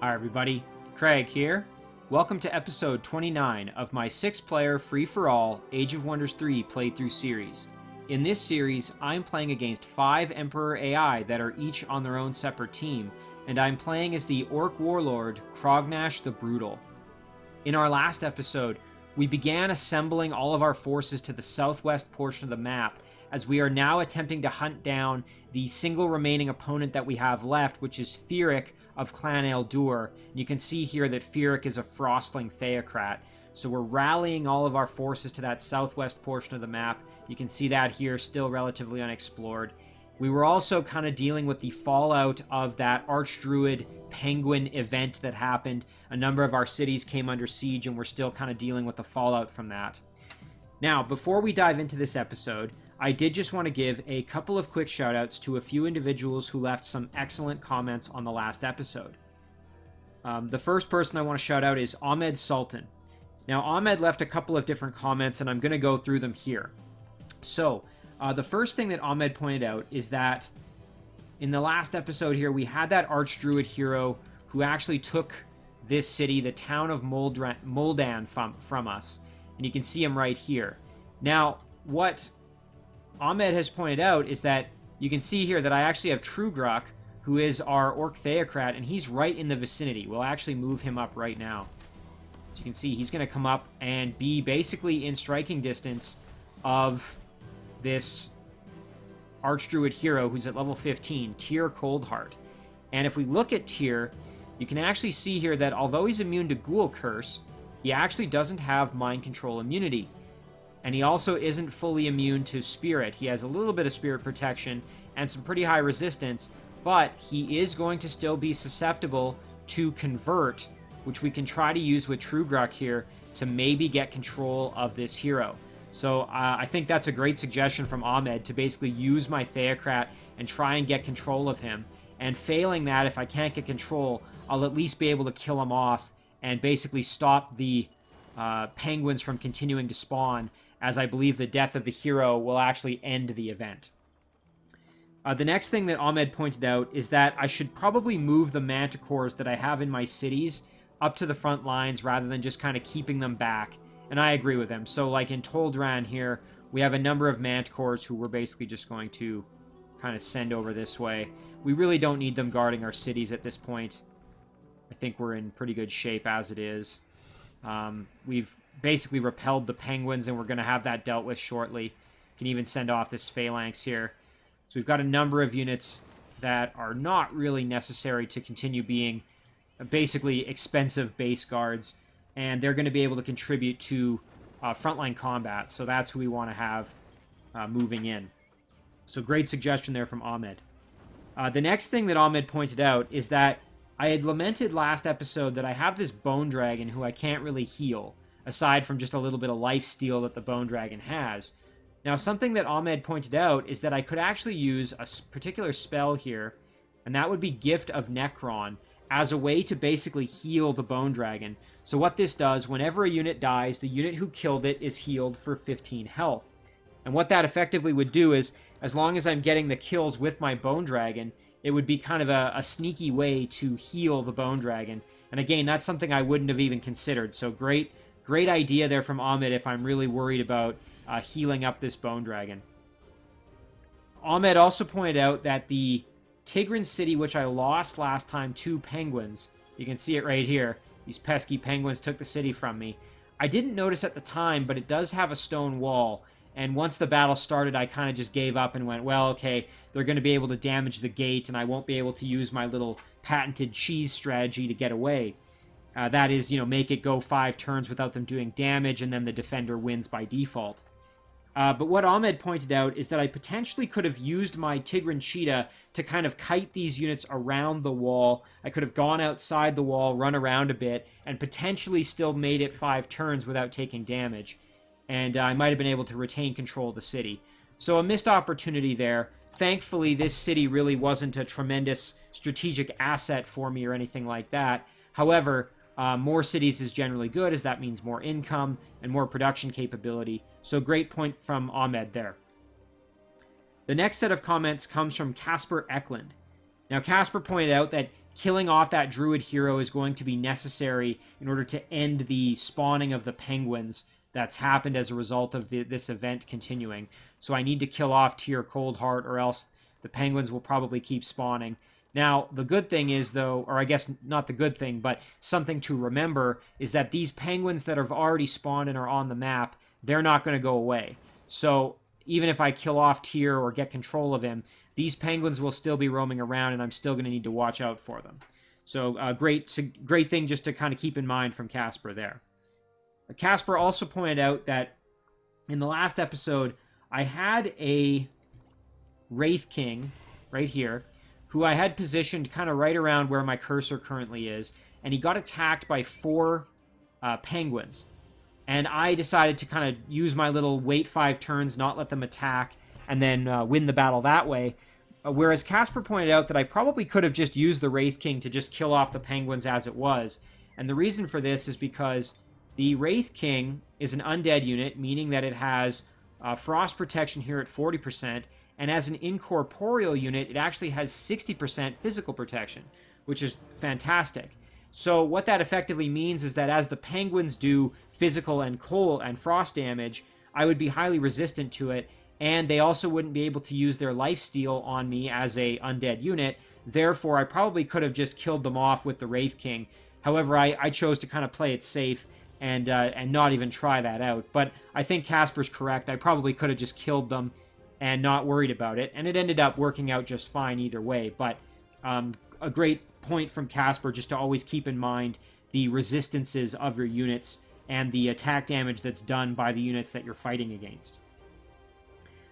Hi everybody, Craig here. Welcome to episode 29 of my 6-player free-for-all Age of Wonders 3 playthrough series. In this series, I'm playing against 5 Emperor AI that are each on their own separate team, and I'm playing as the Orc Warlord, Crognash the Brutal. In our last episode, we began assembling all of our forces to the southwest portion of the map, as we are now attempting to hunt down the single remaining opponent that we have left, which is Feeric of Clan Eldur. You can see here that Feeric is a Frostling Theocrat. So we're rallying all of our forces to that southwest portion of the map. You can see that here, still relatively unexplored. We were also kind of dealing with the fallout of that Archdruid Penguin event that happened. A number of our cities came under siege, and we're still kind of dealing with the fallout from that. Now, before we dive into this episode, I did just want to give a couple of quick shoutouts to a few individuals who left some excellent comments on the last episode. The first person I want to shout out is Ahmed Sultan. Now, Ahmed left a couple of different comments, and I'm going to go through them here. So, the first thing that Ahmed pointed out is that in the last episode here, we had that Archdruid hero who actually took this city, the town of Moldan, from us. And you can see him right here. Now, what Ahmed has pointed out is that you can see here that I actually have Trugruk, who is our Orc Theocrat, and he's right in the vicinity. We'll actually move him up right now. As you can see, he's going to come up and be basically in striking distance of this Archdruid hero who's at level 15, Tyr Coldheart. And if we look at Tyr, you can actually see here that although he's immune to Ghoul Curse, he actually doesn't have Mind Control immunity. And he also isn't fully immune to Spirit. He has a little bit of Spirit protection and some pretty high resistance, but he is going to still be susceptible to Convert, which we can try to use with Trugruk here to maybe get control of this hero. So I think that's a great suggestion from Ahmed to basically use my Theocrat and try and get control of him. And failing that, if I can't get control, I'll at least be able to kill him off and basically stop the penguins from continuing to spawn, as I believe the death of the hero will actually end the event. The next thing that Ahmed pointed out is that I should probably move the Manticores that I have in my cities up to the front lines rather than just kind of keeping them back. And I agree with him. So like in Toldran here, we have a number of Manticores who we're basically just going to kind of send over this way. We really don't need them guarding our cities at this point. I think we're in pretty good shape as it is. We've basically repelled the penguins, and we're going to have that dealt with shortly. Can even send off this Phalanx here. So we've got a number of units that are not really necessary to continue being basically expensive base guards, and they're going to be able to contribute to frontline combat. So that's who we want to have moving in. So great suggestion there from Ahmed. The next thing that Ahmed pointed out is that I had lamented last episode that I have this Bone Dragon who I can't really heal, aside from just a little bit of lifesteal that the Bone Dragon has. Now, something that Ahmed pointed out is that I could actually use a particular spell here, and that would be Gift of Necron, as a way to basically heal the Bone Dragon. So what this does, whenever a unit dies, the unit who killed it is healed for 15 health. And what that effectively would do is, as long as I'm getting the kills with my Bone Dragon, it would be kind of a sneaky way to heal the Bone Dragon. And again, that's something I wouldn't have even considered. So great idea there from Ahmed if I'm really worried about healing up this Bone Dragon. Ahmed also pointed out that the Tigran city, which I lost last time to penguins, you can see it right here. These pesky penguins took the city from me. I didn't notice at the time, but it does have a stone wall. And once the battle started, I kind of just gave up and went, well, okay, they're going to be able to damage the gate, and I won't be able to use my little patented cheese strategy to get away. That is, make it go 5 turns without them doing damage, and then the defender wins by default. But what Ahmed pointed out is that I potentially could have used my Tigran Cheetah to kind of kite these units around the wall. I could have gone outside the wall, run around a bit, and potentially still made it 5 turns without taking damage. And I might have been able to retain control of the city. So a missed opportunity there. Thankfully, this city really wasn't a tremendous strategic asset for me or anything like that. However, more cities is generally good, as that means more income and more production capability. So great point from Ahmed there. The next set of comments comes from Casper Eklund. Now, Casper pointed out that killing off that druid hero is going to be necessary in order to end the spawning of the penguins that's happened as a result of this event continuing. So I need to kill off Tier Coldheart, or else the penguins will probably keep spawning. Now, the good thing is, though, or I guess not the good thing, but something to remember, is that these penguins that have already spawned and are on the map, they're not going to go away. So even if I kill off Tyr or get control of him, these penguins will still be roaming around, and I'm still going to need to watch out for them. So great thing just to kind of keep in mind from Casper there. Casper also pointed out that in the last episode, I had a Wraith King right here, who I had positioned kind of right around where my cursor currently is, and he got attacked by 4 penguins. And I decided to kind of use my little wait 5 turns, not let them attack, and then win the battle that way. Whereas Casper pointed out that I probably could have just used the Wraith King to just kill off the penguins as it was. And the reason for this is because the Wraith King is an undead unit, meaning that it has frost protection here at 40%, and as an incorporeal unit, it actually has 60% physical protection, which is fantastic. So what that effectively means is that as the penguins do physical and cold and frost damage, I would be highly resistant to it, and they also wouldn't be able to use their lifesteal on me as a undead unit. Therefore, I probably could have just killed them off with the Wraith King. However, I chose to kind of play it safe and not even try that out. But I think Casper's correct. I probably could have just killed them and not worried about it, and it ended up working out just fine either way. But a great point from Casper, just to always keep in mind the resistances of your units and the attack damage that's done by the units that you're fighting against.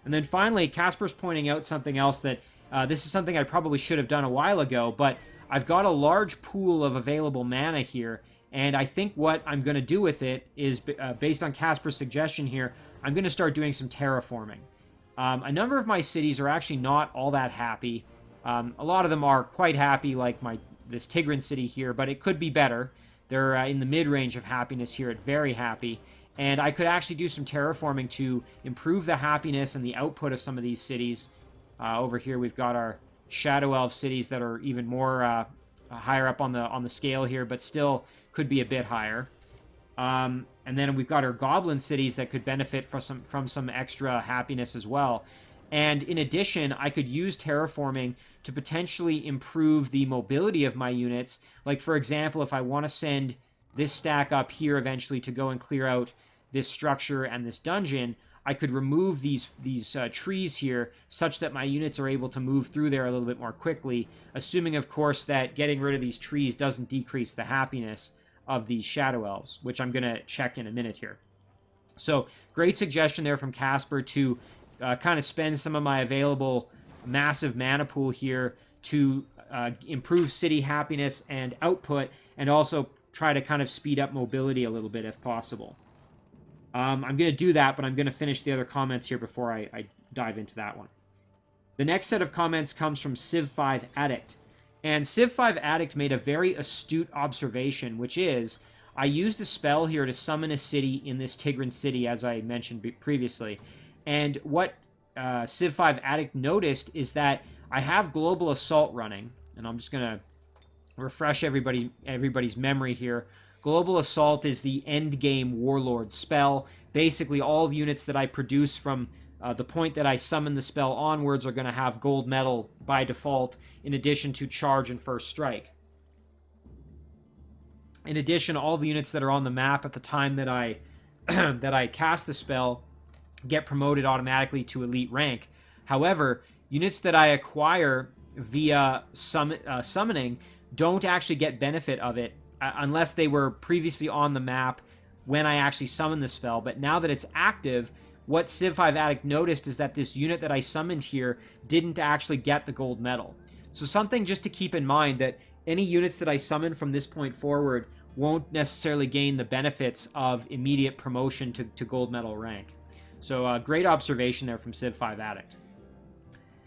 And then finally, Casper's pointing out something else that this is something I probably should have done a while ago, but I've got a large pool of available mana here, and I think what I'm going to do with it is, based on Casper's suggestion here, I'm going to start doing some terraforming. A number of my cities are actually not all that happy. A lot of them are quite happy, like this Tigran city here, but it could be better. They're in the mid-range of happiness here at very happy. And I could actually do some terraforming to improve the happiness and the output of some of these cities. Over here we've got our Shadow Elf cities that are even more higher up on the scale here, but still could be a bit higher. And then we've got our Goblin cities that could benefit from some extra happiness as well. And in addition, I could use terraforming to potentially improve the mobility of my units. Like, for example, if I want to send this stack up here eventually to go and clear out this structure and this dungeon, I could remove these trees here such that my units are able to move through there a little bit more quickly, assuming, of course, that getting rid of these trees doesn't decrease the happiness of these Shadow Elves, which I'm going to check in a minute here. So, great suggestion there from Casper to kind of spend some of my available massive mana pool here to improve city happiness and output, and also try to kind of speed up mobility a little bit if possible. I'm going to do that, but I'm going to finish the other comments here before I dive into that one. The next set of comments comes from Civ5 Adept. And Civ5 Addict made a very astute observation, which is, I used a spell here to summon a city in this Tigran city, as I mentioned previously. And what Civ5 Addict noticed is that I have Global Assault running, and I'm just going to refresh everybody's memory here. Global Assault is the endgame Warlord spell. Basically, all the units that I produce from the point that I summon the spell onwards are going to have gold medal by default, in addition to charge and first strike. In addition, all the units that are on the map at the time that I that I cast the spell get promoted automatically to elite rank. However, units that I acquire via summoning don't actually get benefit of it unless they were previously on the map when I actually summoned the spell. But now that it's active, what Civ5 Addict noticed is that this unit that I summoned here didn't actually get the gold medal. So something just to keep in mind, that any units that I summon from this point forward won't necessarily gain the benefits of immediate promotion to gold medal rank. So great observation there from Civ5 Addict.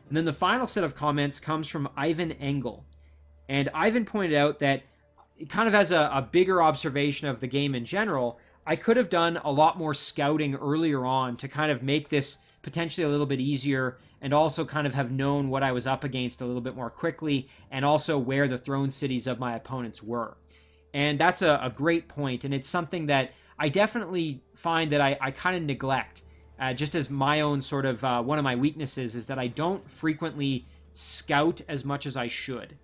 And then the final set of comments comes from Ivan Engel. And Ivan pointed out that, kind of as a bigger observation of the game in general, I could have done a lot more scouting earlier on to kind of make this potentially a little bit easier and also kind of have known what I was up against a little bit more quickly, and also where the throne cities of my opponents were. And that's a great point, and it's something that I definitely find that I kind of neglect, just as my own sort of one of my weaknesses is that I don't frequently scout as much as I should.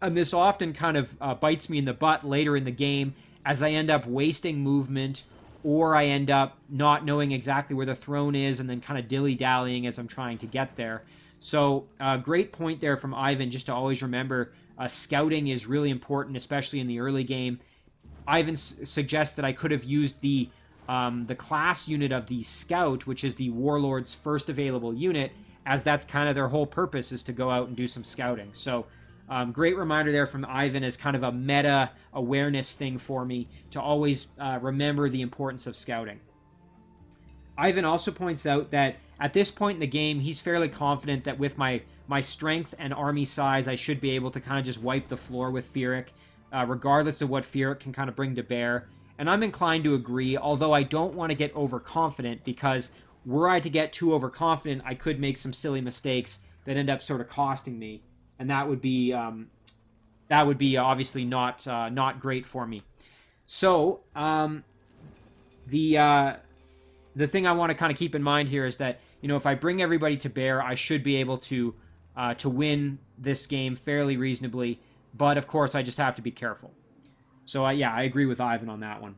And this often kind of bites me in the butt later in the game as I end up wasting movement, or I end up not knowing exactly where the throne is and then kind of dilly-dallying as I'm trying to get there. So great point there from Ivan, just to always remember scouting is really important, especially in the early game. Ivan suggests that I could have used the class unit of the Scout, which is the Warlord's first available unit, as that's kind of their whole purpose, is to go out and do some scouting. So great reminder there from Ivan as kind of a meta awareness thing for me to always remember the importance of scouting. Ivan also points out that at this point in the game, he's fairly confident that with my strength and army size, I should be able to kind of just wipe the floor with Feeric, regardless of what Feeric can kind of bring to bear. And I'm inclined to agree, although I don't want to get overconfident, because were I to get too overconfident, I could make some silly mistakes that end up sort of costing me. And that would be obviously not great for me. So the thing I want to kind of keep in mind here is that, you know, if I bring everybody to bear, I should be able to win this game fairly reasonably. But of course, I just have to be careful. So yeah, I agree with Ivan on that one.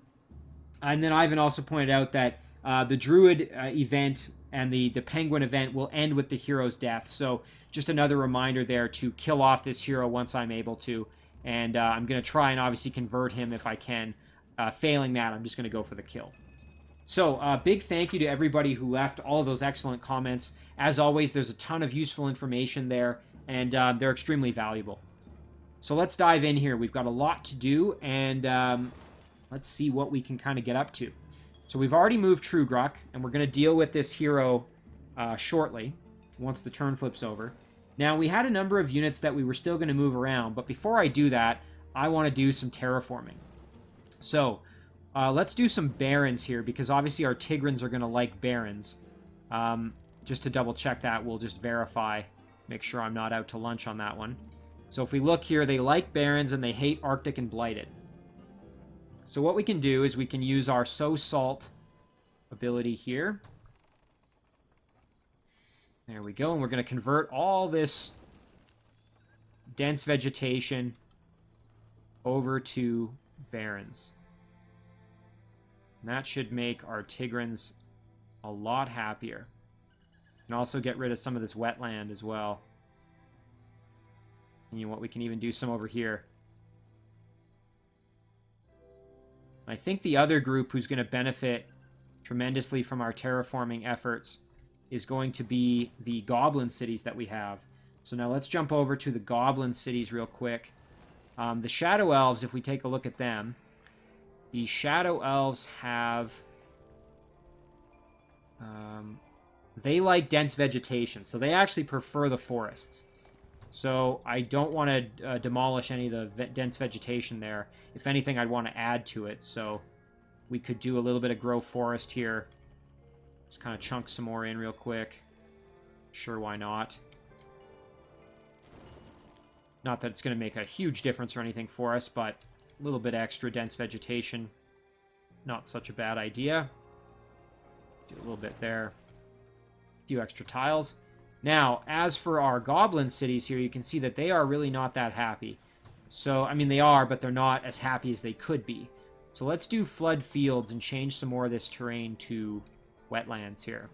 And then Ivan also pointed out that the Druid event and the Penguin event will end with the hero's death. So just another reminder there to kill off this hero once I'm able to. And I'm going to try and obviously convert him if I can. Failing that, I'm just going to go for the kill. So big thank you to everybody who left all of those excellent comments. As always, there's a ton of useful information there, and they're extremely valuable. So let's dive in here. We've got a lot to do, and let's see what we can kind of get up to. So we've already moved Trugruck, and we're going to deal with this hero shortly, once the turn flips over. Now, we had a number of units that we were still going to move around, but before I do that, I want to do some terraforming. So let's do some barons here, because obviously our Tigrans are going to like barons. Just to double check that, we'll just verify, make sure I'm not out to lunch on that one. So if we look here, they like barons and they hate Arctic and Blighted. So what we can do is we can use our Sow Salt ability here. There we go, and we're going to convert all this dense vegetation over to barons. And that should make our Tigrans a lot happier. And also get rid of some of this wetland as well. And you know what, we can even do some over here. I think the other group who's going to benefit tremendously from our terraforming efforts is going to be the goblin cities that we have. So now let's jump over to the goblin cities real quick. The Shadow Elves, if we take a look at them, the Shadow Elves have... they like dense vegetation, so they actually prefer the forests. So I don't want to demolish any of the dense vegetation there. If anything, I'd want to add to it. So we could do a little bit of grow forest here. Just kind of chunk some more in real quick. Sure, why not? Not that it's going to make a huge difference or anything for us, but a little bit extra dense vegetation. Not such a bad idea. Do a little bit there. A few extra tiles. Now, as for our goblin cities here, you can see that they are really not that happy. So, I mean, they are, but they're not as happy as they could be. So let's do flood fields and change some more of this terrain to wetlands here.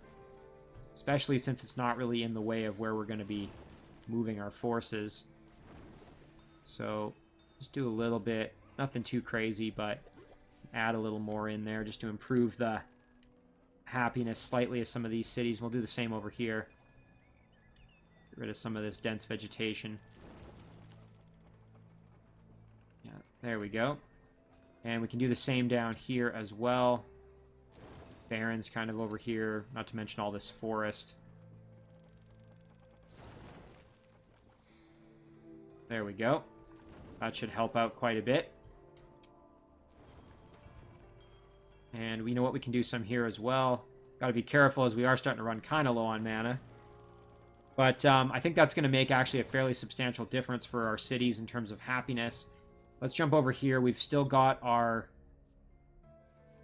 Especially since it's not really in the way of where we're going to be moving our forces. So, just do a little bit. Nothing too crazy, but add a little more in there just to improve the happiness slightly of some of these cities. We'll do the same over here. Get rid of some of this dense vegetation. Yeah, there we go. And we can do the same down here as well. Barrens kind of over here, not to mention all this forest. There we go. That should help out quite a bit. And we know what we can do some here as well. Got to be careful as we are starting to run kind of low on mana. But I think that's going to make actually a fairly substantial difference for our cities in terms of happiness. Let's jump over here. We've still got our...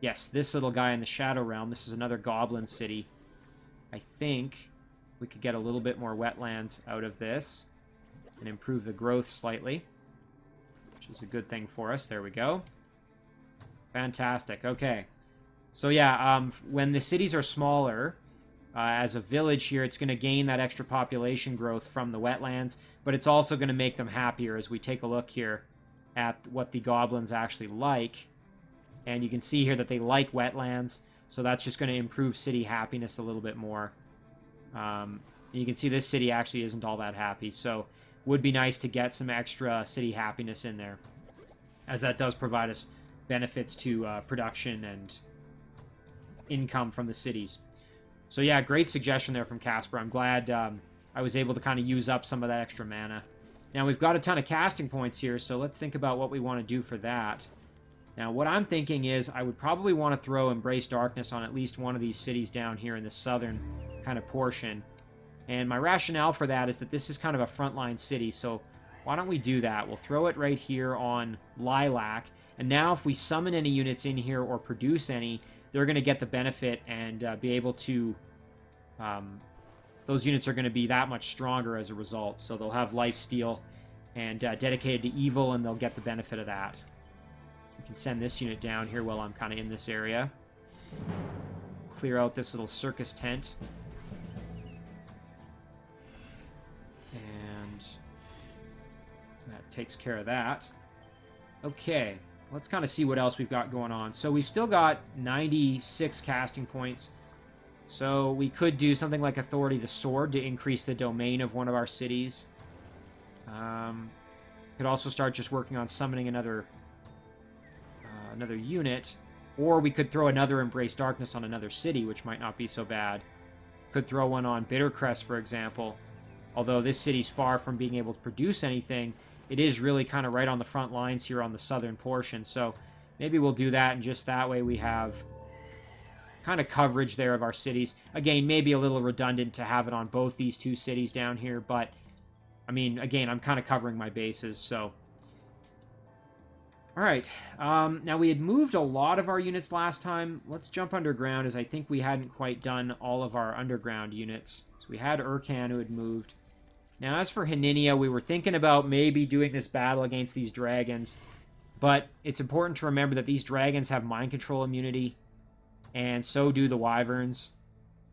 Yes, this little guy in the Shadow Realm. This is another goblin city. I think we could get a little bit more wetlands out of this and improve the growth slightly, which is a good thing for us. There we go. Fantastic. Okay. So yeah, when the cities are smaller, as a village here, it's going to gain that extra population growth from the wetlands, but it's also going to make them happier as we take a look here at what the goblins actually like. And you can see here that they like wetlands, so that's just going to improve city happiness a little bit more. You can see this city actually isn't all that happy, so would be nice to get some extra city happiness in there, as that does provide us benefits to production and income from the cities. So yeah, great suggestion there from Casper. I'm glad I was able to kind of use up some of that extra mana. Now, we've got a ton of casting points here, so let's think about what we want to do for that. Now, what I'm thinking is I would probably want to throw Embrace Darkness on at least one of these cities down here in the southern kind of portion. And my rationale for that is that this is kind of a frontline city, so why don't we do that? We'll throw it right here on Lilac, and now if we summon any units in here or produce any, they're going to get the benefit and be able to... those units are going to be that much stronger as a result, so they'll have lifesteal and dedicated to evil, and they'll get the benefit of that. We can send this unit down here while I'm kind of in this area. Clear out this little circus tent. And that takes care of that. Okay, let's kind of see what else we've got going on. So we've still got 96 casting points. So we could do something like Authority the Sword to increase the domain of one of our cities. Could also start just working on summoning another unit, or we could throw another Embrace Darkness on another city, which might not be so bad. Could throw one on Bittercrest, for example. Although this city's far from being able to produce anything, it is really kind of right on the front lines here on the southern portion. So maybe we'll do that, and just that way we have kind of coverage there of our cities. Again, maybe a little redundant to have it on both these two cities down here, but I mean, again, I'm kind of covering my bases, so... Alright, now we had moved a lot of our units last time. Let's jump underground, as I think we hadn't quite done all of our underground units. So we had Urkan who had moved. Now, as for Haninia, we were thinking about maybe doing this battle against these dragons, but it's important to remember that these dragons have mind control immunity, and so do the wyverns.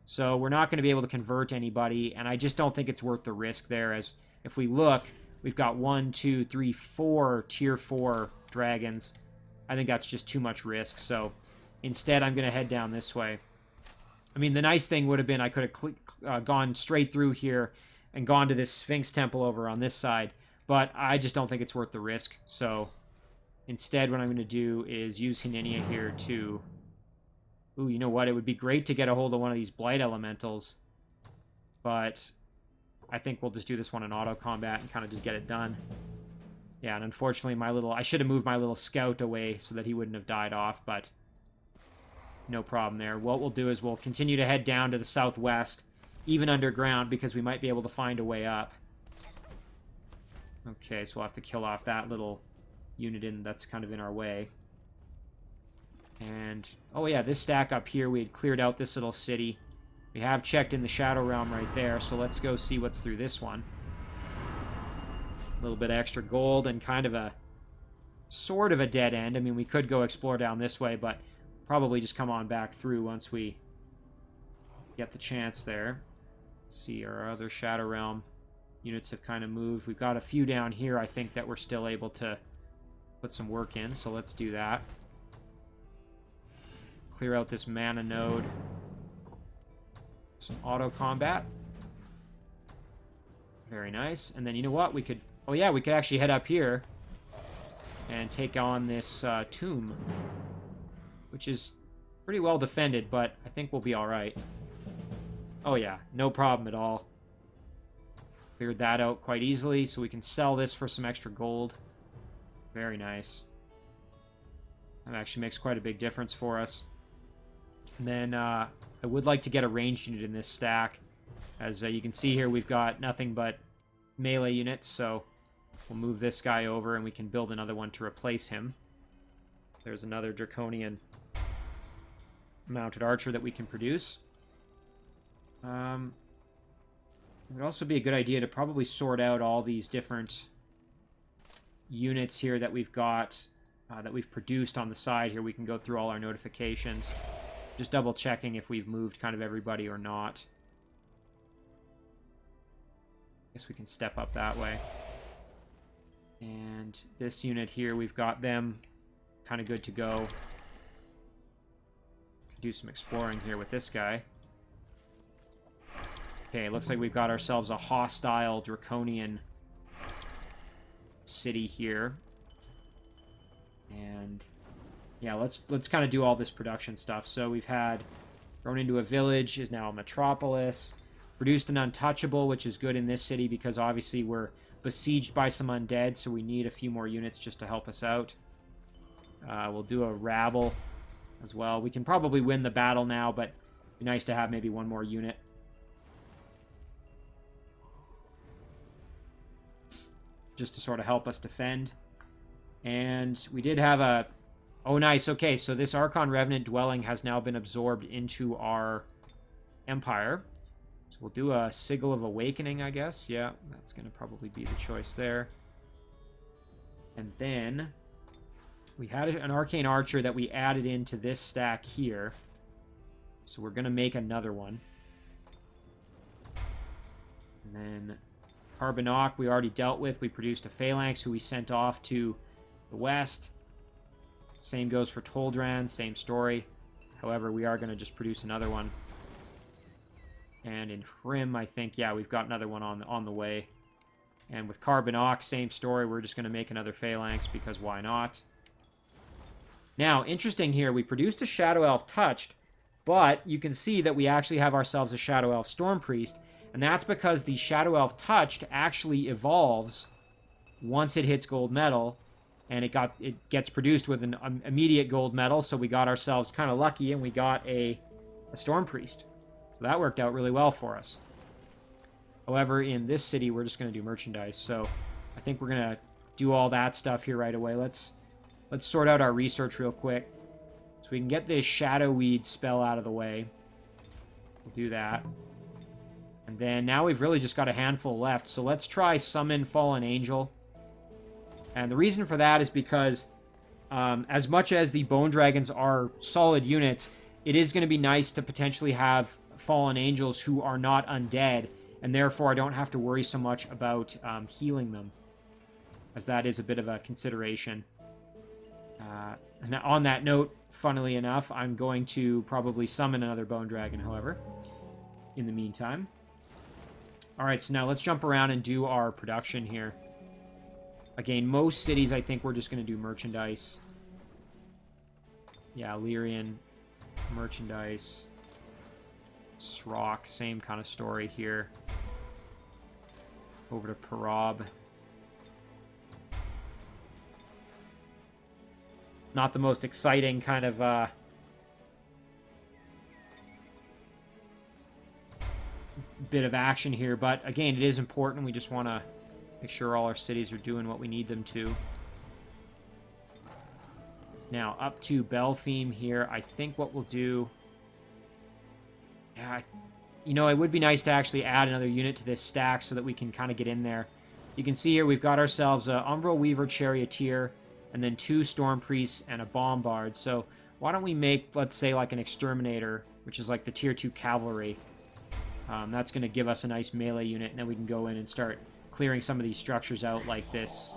So we're not going to be able to convert anybody, and I just don't think it's worth the risk there, as if we look, we've got 1, 2, 3, 4 tier 4 dragons. I think that's just too much risk, so instead I'm going to head down this way. I mean, the nice thing would have been I could have gone straight through here and gone to this Sphinx Temple over on this side, but I just don't think it's worth the risk, so instead what I'm going to do is use Haninia here to... Ooh, you know what? It would be great to get a hold of one of these Blight Elementals, but I think we'll just do this one in auto combat and kind of just get it done. Yeah, and unfortunately I should have moved my little scout away so that he wouldn't have died off, but no problem there. What we'll do is we'll continue to head down to the southwest, even underground, because we might be able to find a way up. Okay, so we'll have to kill off that little unit that's kind of in our way. And, oh yeah, this stack up here, we had cleared out this little city. We have checked in the Shadow Realm right there, so let's go see what's through this one. A little bit of extra gold and kind of a sort of a dead end. I mean, we could go explore down this way, but probably just come on back through once we get the chance there. Let's see, our other Shadow Realm units have kind of moved. We've got a few down here, I think, that we're still able to put some work in, so let's do that. Clear out this mana node. Some auto combat. Very nice. And then, you know what? We could... Oh, yeah, we could actually head up here and take on this tomb, which is pretty well defended, but I think we'll be all right. Oh, yeah. No problem at all. Cleared that out quite easily, so we can sell this for some extra gold. Very nice. That actually makes quite a big difference for us. And then I would like to get a ranged unit in this stack. As you can see here, we've got nothing but melee units, so we'll move this guy over and we can build another one to replace him. There's another Draconian mounted archer that we can produce. It would also be a good idea to probably sort out all these different units here that we've got, that we've produced on the side here. We can go through all our notifications. Just double checking if we've moved kind of everybody or not. Guess we can step up that way. And this unit here, we've got them kind of good to go. Do some exploring here with this guy. Okay, looks like we've got ourselves a hostile Draconian city here. And yeah, let's kind of do all this production stuff. So we've had thrown into a village, is now a metropolis. Produced an untouchable, which is good in this city because obviously we're besieged by some undead, so we need a few more units just to help us out. We'll do a rabble as well. We can probably win the battle now, but it'd be nice to have maybe one more unit. Just to sort of help us defend. And we did have a... Oh, nice. Okay, so this Archon Revenant dwelling has now been absorbed into our empire. So we'll do a Sigil of Awakening, I guess. Yeah, that's going to probably be the choice there. And then we had an Arcane Archer that we added into this stack here. So we're going to make another one. And then Carbonok we already dealt with. We produced a Phalanx who we sent off to the west. Same goes for Toldran, same story. However, we are going to just produce another one. And in Hrim, I think, yeah, we've got another one on the way. And with Carbonok, same story. We're just going to make another Phalanx because why not? Now, interesting here, we produced a Shadow Elf Touched, but you can see that we actually have ourselves a Shadow Elf Storm Priest, and that's because the Shadow Elf Touched actually evolves once it hits gold medal, and it gets produced with an immediate gold medal, so we got ourselves kind of lucky, and we got a Storm Priest. So that worked out really well for us. However, in this city, we're just going to do merchandise, so I think we're going to do all that stuff here right away. Let's sort out our research real quick so we can get this Shadow Weed spell out of the way. We'll do that. And then now we've really just got a handful left, so let's try Summon Fallen Angel. And the reason for that is because as much as the Bone Dragons are solid units, it is going to be nice to potentially have Fallen Angels who are not undead, and therefore I don't have to worry so much about healing them, as that is a bit of a consideration. And on that note, funnily enough, I'm going to probably summon another Bone Dragon, however, in the meantime. Alright, so now let's jump around and do our production here. Again, most cities, I think we're just going to do merchandise. Yeah, Lyrian, merchandise. Srock, same kind of story here. Over to Parab. Not the most exciting kind of bit of action here, but again, it is important. We just want to make sure all our cities are doing what we need them to. Now, up to Belfime here, I think what we'll do... Yeah, you know, it would be nice to actually add another unit to this stack so that we can kind of get in there. You can see here we've got ourselves a Umbral Weaver Charioteer, and then 2 Storm Priests and a Bombard. So why don't we make, let's say, like an Exterminator, which is like the Tier 2 Cavalry. That's going to give us a nice melee unit, and then we can go in and start clearing some of these structures out like this.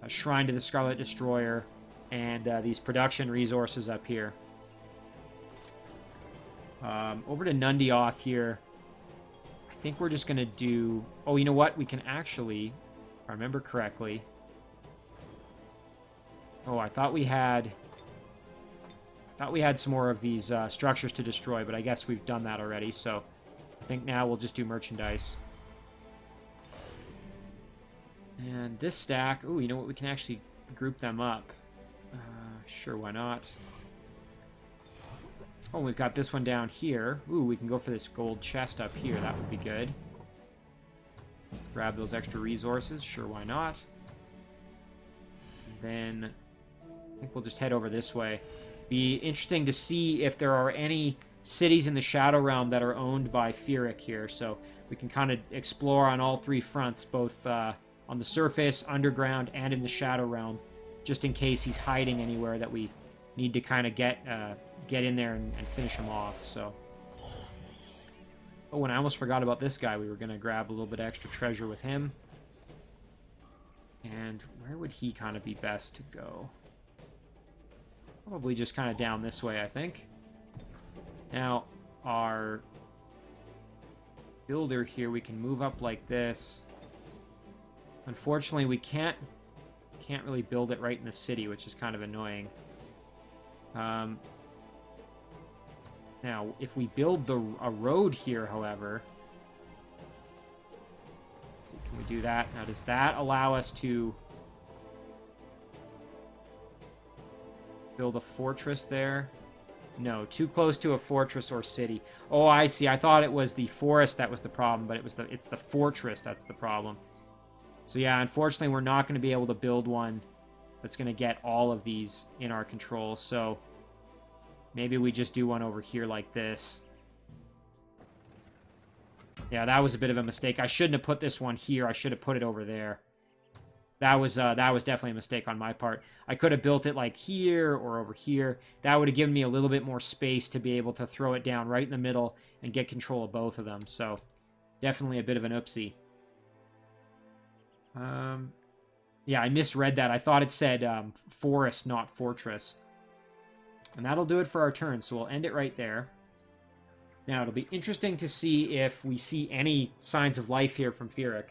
A Shrine to the Scarlet Destroyer, and these production resources up here. Over to Nundioth here. I think we're just going to do... Oh, you know what? We can actually, if I remember correctly... Oh, I thought we had some more of these structures to destroy, but I guess we've done that already, so I think now we'll just do merchandise. And this stack... Oh, you know what? We can actually group them up. Sure, why not? Oh, we've got this one down here. Ooh, we can go for this gold chest up here. That would be good. Grab those extra resources. Sure, why not? And then I think we'll just head over this way. Be interesting to see if there are any cities in the Shadow Realm that are owned by Feeric here. So we can kind of explore on all three fronts, both on the surface, underground, and in the Shadow Realm, just in case he's hiding anywhere that we need to kind of get in there and finish him off. So, oh, and I almost forgot about this guy. We were going to grab a little bit of extra treasure with him. And where would he kind of be best to go? Probably just kind of down this way, I think. Now, our builder here, we can move up like this. Unfortunately, we can't really build it right in the city, which is kind of annoying. Now, if we build a road here, however... Let's see, can we do that? Now, does that allow us to build a fortress there? No, too close to a fortress or city. Oh, I see. I thought it was the forest that was the problem, but it's the fortress that's the problem. So yeah, unfortunately, we're not going to be able to build one that's going to get all of these in our control. So maybe we just do one over here like this. Yeah, that was a bit of a mistake. I shouldn't have put this one here. I should have put it over there. That was definitely a mistake on my part. I could have built it like here or over here. That would have given me a little bit more space to be able to throw it down right in the middle and get control of both of them. So definitely a bit of an oopsie. Yeah, I misread that. I thought it said forest, not fortress. And that'll do it for our turn, so we'll end it right there. Now, it'll be interesting to see if we see any signs of life here from Feeric.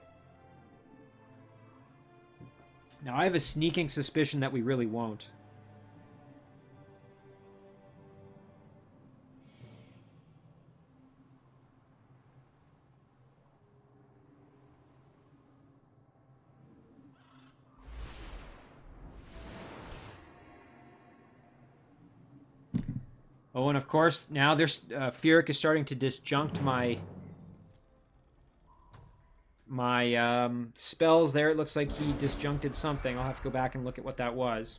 Now, I have a sneaking suspicion that we really won't. Oh, and of course, now there's Feeric is starting to disjunct my spells there. It looks like he disjuncted something. I'll have to go back and look at what that was.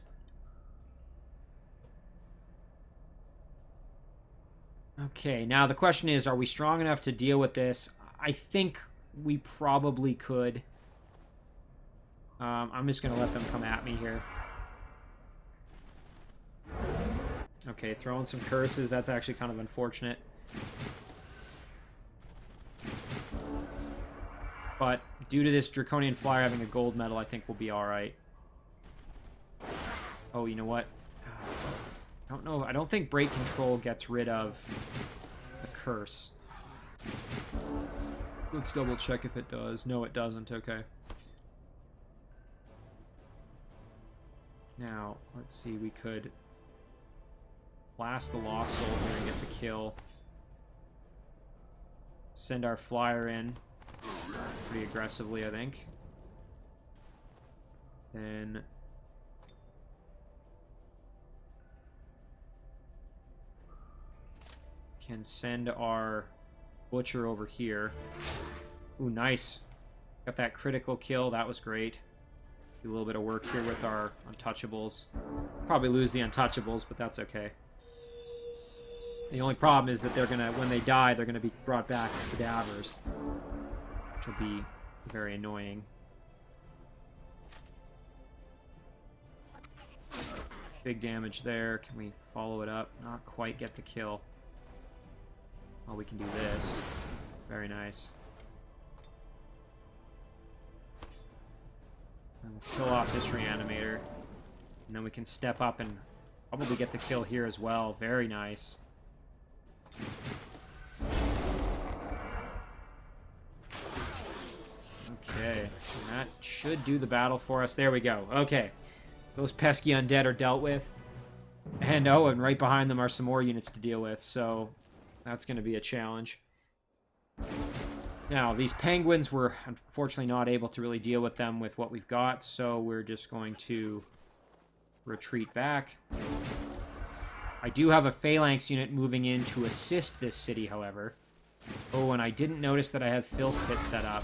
Okay, now the question is, are we strong enough to deal with this? I think we probably could. I'm just going to let them come at me here. Okay, throwing some curses. That's actually kind of unfortunate. But due to this Draconian Flyer having a gold medal, I think we'll be alright. Oh, you know what? I don't know. I don't think Break Control gets rid of the curse. Let's double check if it does. No, it doesn't. Okay. Now, let's see. We could blast the Lost Soul here and get the kill. Send our Flyer in pretty aggressively, I think. Then can send our Butcher over here. Ooh, nice. Got that critical kill. That was great. Do a little bit of work here with our Untouchables. Probably lose the Untouchables, but that's okay. The only problem is that they're gonna, when they die, they're gonna be brought back as cadavers, which will be very annoying. Big damage there. Can we follow it up? Not quite get the kill. Oh, we can do this. Very nice. And let's kill off this Reanimator. And then we can step up and probably get the kill here as well. Very nice. Okay, and that should do the battle for us. There we go. Okay, so those pesky undead are dealt with. And oh, and right behind them are some more units to deal with, so that's going to be a challenge. Now, these penguins, we're unfortunately not able to really deal with them with what we've got, so we're just going to retreat back. I do have a Phalanx unit moving in to assist this city, however. Oh, and I didn't notice that I have Filth Pit set up.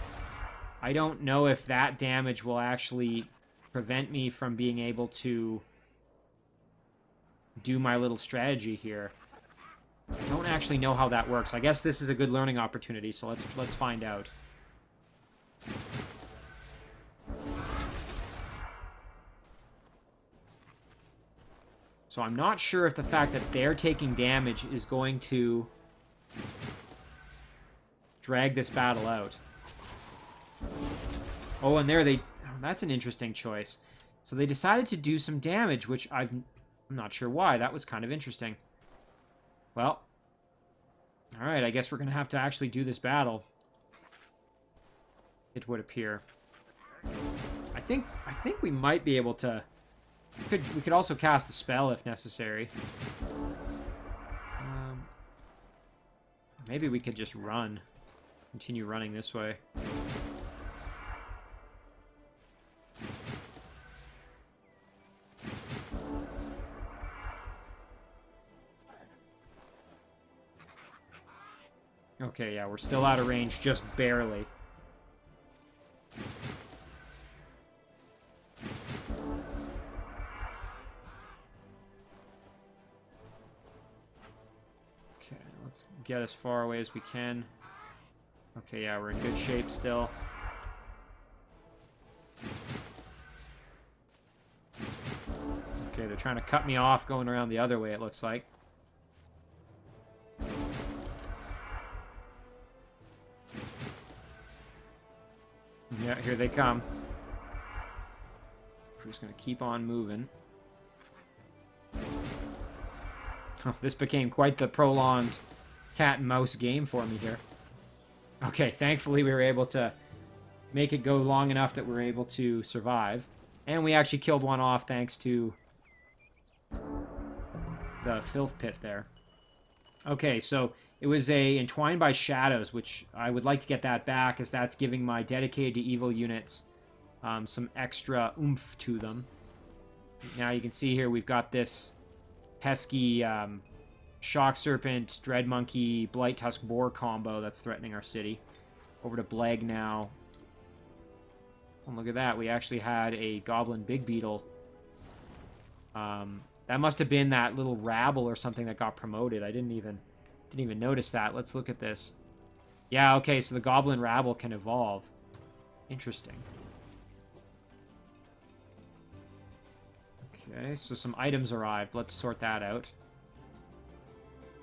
I don't know if that damage will actually prevent me from being able to do my little strategy here. I don't actually know how that works. I guess this is a good learning opportunity, so let's find out. So I'm not sure if the fact that they're taking damage is going to drag this battle out. Oh, and there they... Oh, that's an interesting choice. So they decided to do some damage, which I'm not sure why. That was kind of interesting. Well, alright, I guess we're going to have to actually do this battle. It would appear. I think we might be able to... We could also cast a spell if necessary. Maybe we could just run. Continue running this way. Okay, yeah, we're still out of range, just barely. Okay, let's get as far away as we can. Okay, yeah, we're in good shape still. Okay, they're trying to cut me off going around the other way, it looks like. Yeah, here they come. We're just going to keep on moving. Oh, this became quite the prolonged cat and mouse game for me here. Okay, thankfully we were able to make it go long enough that we were able to survive. And we actually killed one off thanks to the Filth Pit there. Okay, so it was a Entwined by Shadows, which I would like to get that back, as that's giving my dedicated to evil units some extra oomph to them. Now you can see here we've got this pesky Shock Serpent, Dread Monkey, Blight Tusk Boar combo that's threatening our city. Over to Bleg now. Oh, look at that. We actually had a Goblin Big Beetle. That must have been that little rabble or something that got promoted. I didn't even notice that. Let's look at this. Yeah, okay, so the Goblin Rabble can evolve. Interesting. Okay, so some items arrived. Let's sort that out.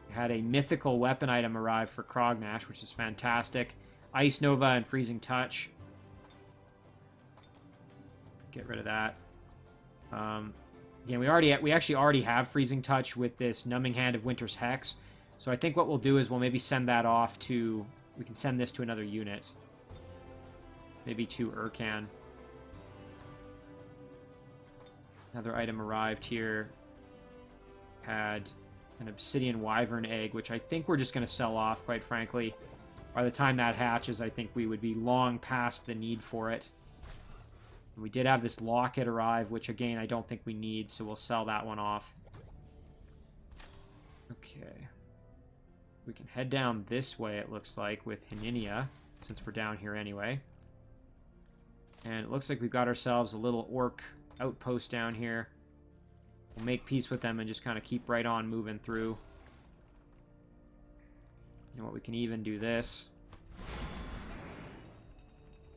We had a mythical weapon item arrive for Crognash, which is fantastic. Ice Nova and Freezing Touch. Get rid of that. Yeah, we actually already have Freezing Touch with this Numbing Hand of Winter's Hex. So I think what we'll do is we'll maybe send that off to... We can send this to another unit. Maybe to Urkan. Another item arrived here. Had an Obsidian Wyvern Egg, which I think we're just going to sell off, quite frankly. By the time that hatches, I think we would be long past the need for it. We did have this Locket arrive, which again, I don't think we need, so we'll sell that one off. Okay. We can head down this way, it looks like, with Hininia, since we're down here anyway. And it looks like we've got ourselves a little orc outpost down here. We'll make peace with them and just kind of keep right on moving through. You know what, we can even do this.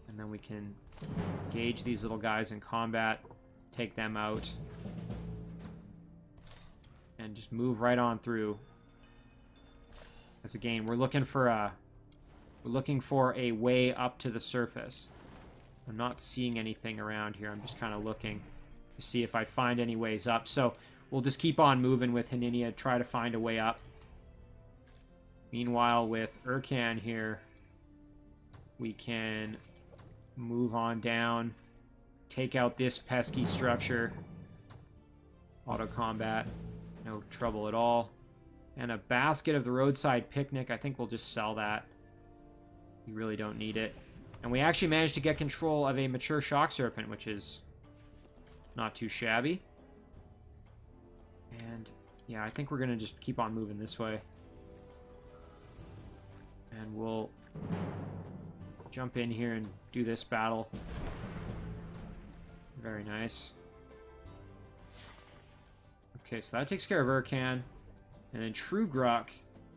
And then we can engage these little guys in combat, take them out, and just move right on through. As again, we're looking for a way up to the surface. I'm not seeing anything around here. I'm just kind of looking to see if I find any ways up. So we'll just keep on moving with Hininia, try to find a way up. Meanwhile, with Urkan here, we can move on down, take out this pesky structure. Auto combat, no trouble at all. And a basket of the roadside picnic. I think we'll just sell that. We really don't need it. And we actually managed to get control of a mature Shock Serpent, which is not too shabby. And Yeah, I think we're going to just keep on moving this way. And we'll jump in here and do this battle. Very nice. Okay, so that takes care of Urkan. And then True Gruk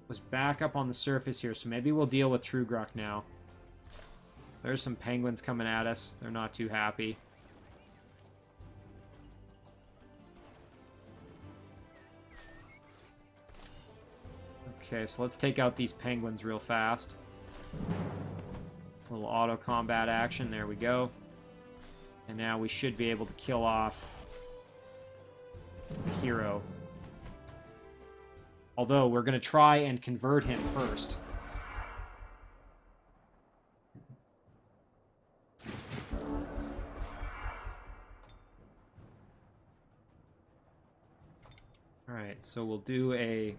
was back up on the surface here, so maybe we'll deal with True Gruk now. There's some penguins coming at us. They're not too happy. Okay, so let's take out these penguins real fast. A little auto combat action. There we go. And now we should be able to kill off the hero. Although, we're going to try and convert him first. Alright, so we'll do a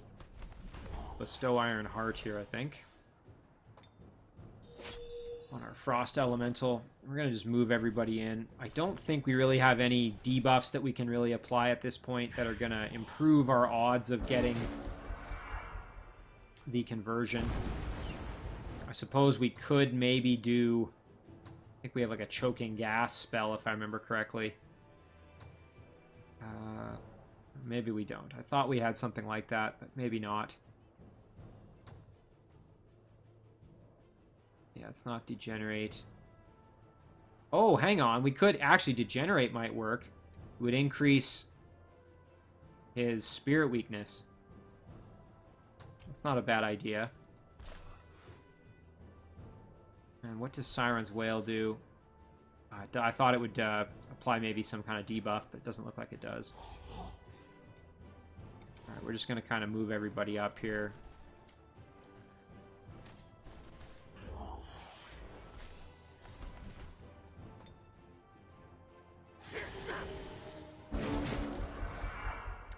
Bestow Iron Heart here, I think. On our Frost Elemental. We're going to just move everybody in. I don't think we really have any debuffs that we can really apply at this point that are going to improve our odds of getting the conversion. I suppose we could maybe do... I think we have like a Choking Gas spell, if I remember correctly. Maybe we don't. I thought we had something like that, but maybe not. Yeah, it's not Degenerate. Oh, hang on. We could actually... Degenerate might work. It would increase his spirit weakness. That's not a bad idea. And what does Siren's Wail do? I thought it would apply maybe some kind of debuff, but it doesn't look like it does. Alright, we're just going to kind of move everybody up here.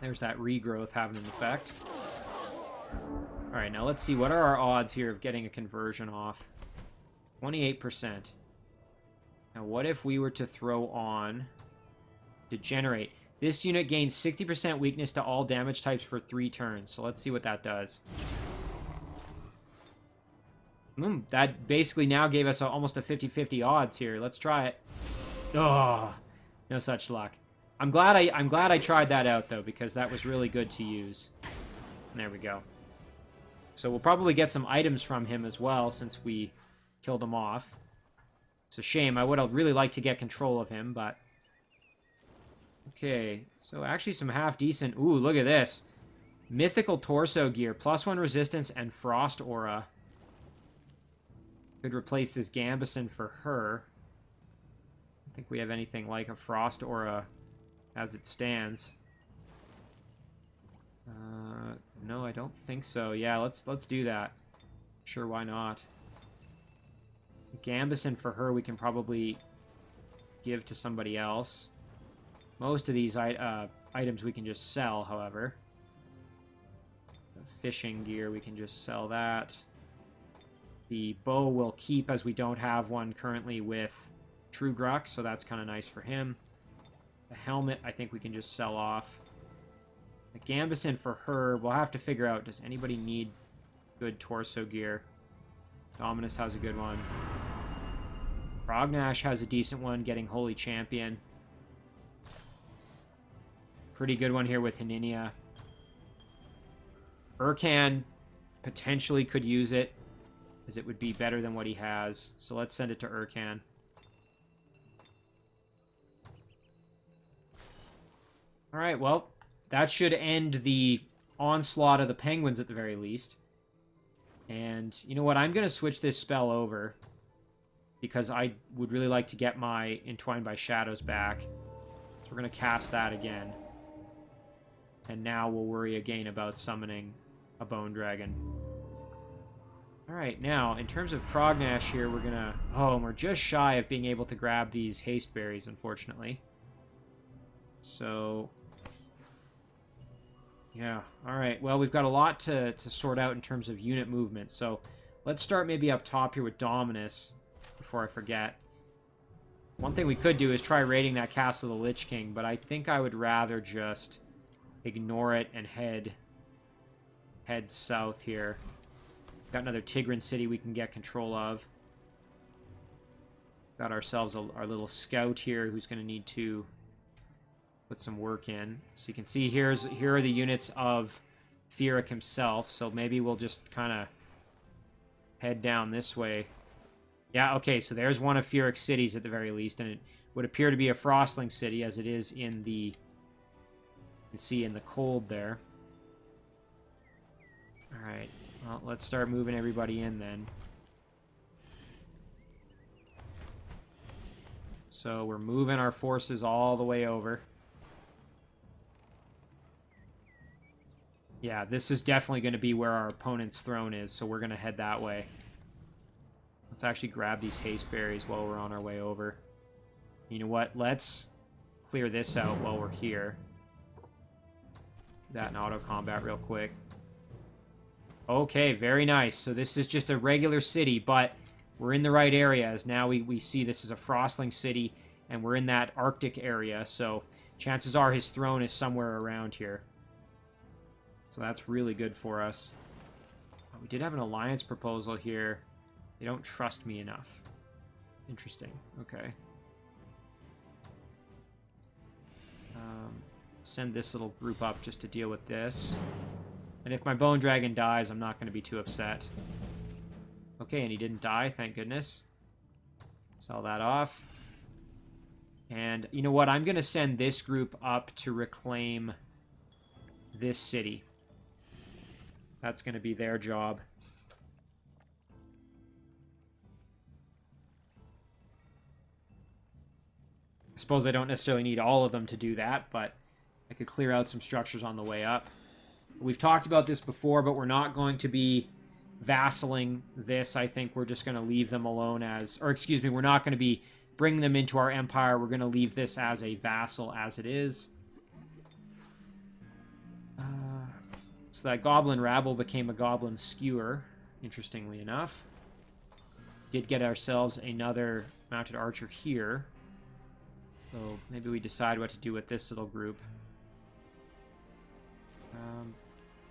There's that regrowth having an effect. Alright, now let's see. What are our odds here of getting a conversion off? 28%. Now, what if we were to throw on Degenerate? This unit gains 60% weakness to all damage types for 3 turns. So let's see what that does. That basically now gave us almost a 50-50 odds here. Let's try it. Oh, no such luck. I'm glad I tried that out, though, because that was really good to use. And there we go. So we'll probably get some items from him as well, since we killed him off. It's a shame. I would have really liked to get control of him, but... Okay, so actually some half-decent... Ooh, look at this. Mythical Torso Gear, +1 resistance, and Frost Aura. Could replace this Gambison for her. I don't think we have anything like a Frost Aura as it stands. No, I don't think so. Yeah, let's do that. Sure, why not? Gambison for her we can probably give to somebody else. Most of these items we can just sell, however. The fishing gear, we can just sell that. The bow we'll keep as we don't have one currently with True Gruk, so that's kind of nice for him. The helmet, I think we can just sell off. The Gambison for her, we'll have to figure out, does anybody need good torso gear? Dominus has a good one. Crognash has a decent one, getting Holy Champion. Pretty good one here with Haninia. Urkan potentially could use it, as it would be better than what he has. So let's send it to Urkan. Alright, well, that should end the onslaught of the penguins at the very least. And you know what? I'm going to switch this spell over, because I would really like to get my Entwined by Shadows back. So we're going to cast that again. And now we'll worry again about summoning a Bone Dragon. Alright, now, in terms of Crognash here, we're going to... Oh, and we're just shy of being able to grab these haste berries, unfortunately. So... Yeah, alright. Well, we've got a lot to sort out in terms of unit movement. So, let's start maybe up top here with Dominus, before I forget. One thing we could do is try raiding that Castle of the Lich King, but I think I would rather just ignore it and head south here. Got another Tigran city we can get control of. Got ourselves our little scout here who's going to need to put some work in. So you can see here are the units of Fieric himself. So maybe we'll just kind of head down this way. Yeah, okay, so there's one of Fioric's cities at the very least, and it would appear to be a Frostling city, as it is in the... You can see in the cold there. Alright, well, let's start moving everybody in then. So we're moving our forces all the way over. Yeah, this is definitely going to be where our opponent's throne is, so we're going to head that way. Let's actually grab these haste berries while we're on our way over. You know what? Let's clear this out while we're here. Do that in auto combat real quick. Okay, very nice. So this is just a regular city, but we're in the right area, as now we see this is a Frostling city, and we're in that Arctic area, so chances are his throne is somewhere around here. So that's really good for us. We did have an alliance proposal here. They don't trust me enough. Interesting. Okay. Send this little group up just to deal with this. And if my Bone Dragon dies, I'm not going to be too upset. Okay, and he didn't die, thank goodness. Sell that off. And you know what? I'm going to send this group up to reclaim this city. That's going to be their job. I suppose I don't necessarily need all of them to do that, but I could clear out some structures on the way up. We've talked about this before, but we're not going to be vassaling this. I think we're just going to leave them alone as... Or, excuse me, we're not going to be bringing them into our empire. We're going to leave this as a vassal as it is. So that Goblin Rabble became a Goblin Skewer, interestingly enough. Did get ourselves another Mounted Archer here. So maybe we decide what to do with this little group.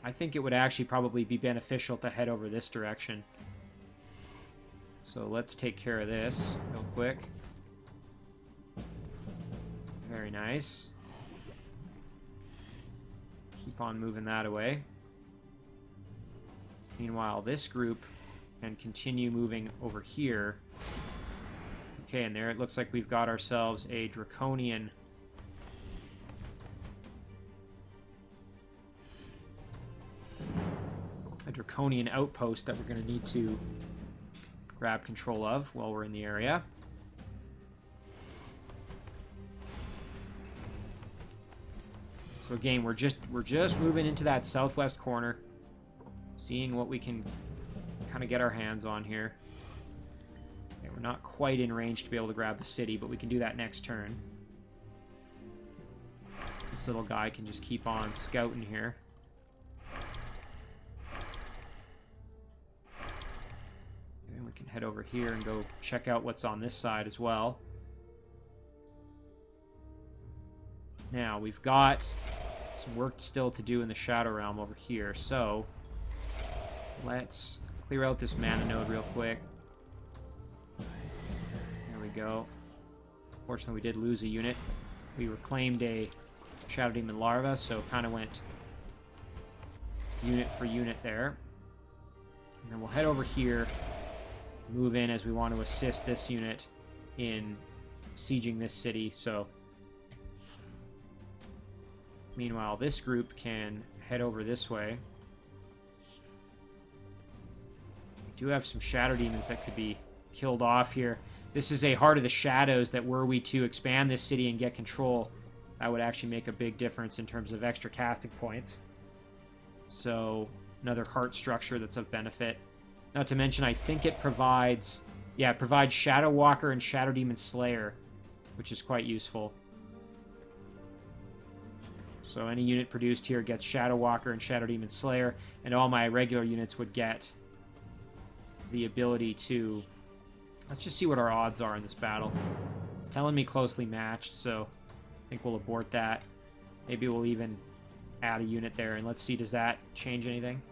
I think it would actually probably be beneficial to head over this direction. So let's take care of this real quick. Very nice. Keep on moving that away. Meanwhile, this group can continue moving over here. Okay, and there it looks like we've got ourselves a Draconian outpost that we're going to need to grab control of while we're in the area. So again, we're just moving into that southwest corner, seeing what we can kind of get our hands on here. Okay, we're not quite in range to be able to grab the city, but we can do that next turn. This little guy can just keep on scouting here. And we can head over here and go check out what's on this side as well. Now, we've got some work still to do in the Shadow Realm over here, so let's clear out this mana node real quick. There we go. Fortunately, we did lose a unit. We reclaimed a Shadow Demon Larva, so kind of went unit for unit there. And then we'll head over here, move in as we want to assist this unit in sieging this city, so... Meanwhile, this group can head over this way. We do have some Shadow Demons that could be killed off here. This is a Heart of the Shadows that were we to expand this city and get control, that would actually make a big difference in terms of extra casting points. So, another heart structure that's of benefit. Not to mention, I think it provides... Yeah, it provides Shadow Walker and Shadow Demon Slayer, which is quite useful. So any unit produced here gets Shadow Walker and Shadow Demon Slayer, and all my regular units would get the ability to... Let's just see what our odds are in this battle. It's telling me closely matched, so I think we'll abort that. Maybe we'll even add a unit there, and let's see, does that change anything?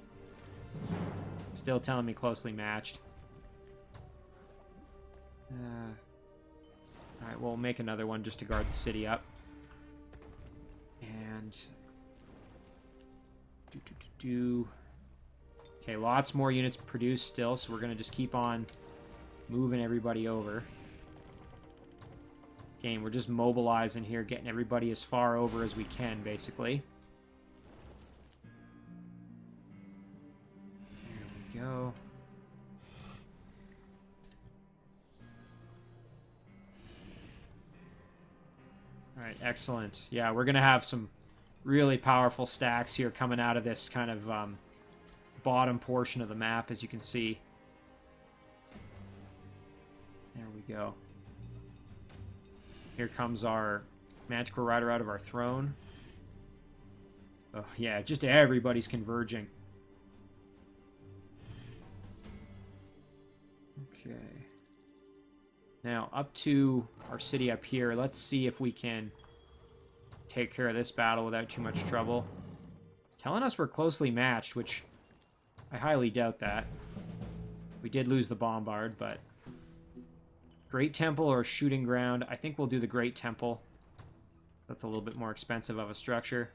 Still telling me closely matched. Alright, we'll make another one just to guard the city up. And... Okay, lots more units produced still, so we're going to just keep on moving everybody over. Again, we're just mobilizing here, getting everybody as far over as we can, basically. There we go. Alright, excellent. Yeah, we're going to have some really powerful stacks here coming out of this kind of bottom portion of the map, as you can see. There we go. Here comes our Manticore Rider out of our throne. Oh, yeah, just everybody's converging. Okay. Now, up to our city up here. Let's see if we can take care of this battle without too much trouble. It's telling us we're closely matched, which I highly doubt that. We did lose the Bombard, but... Great Temple or Shooting Ground. I think we'll do the Great Temple. That's a little bit more expensive of a structure.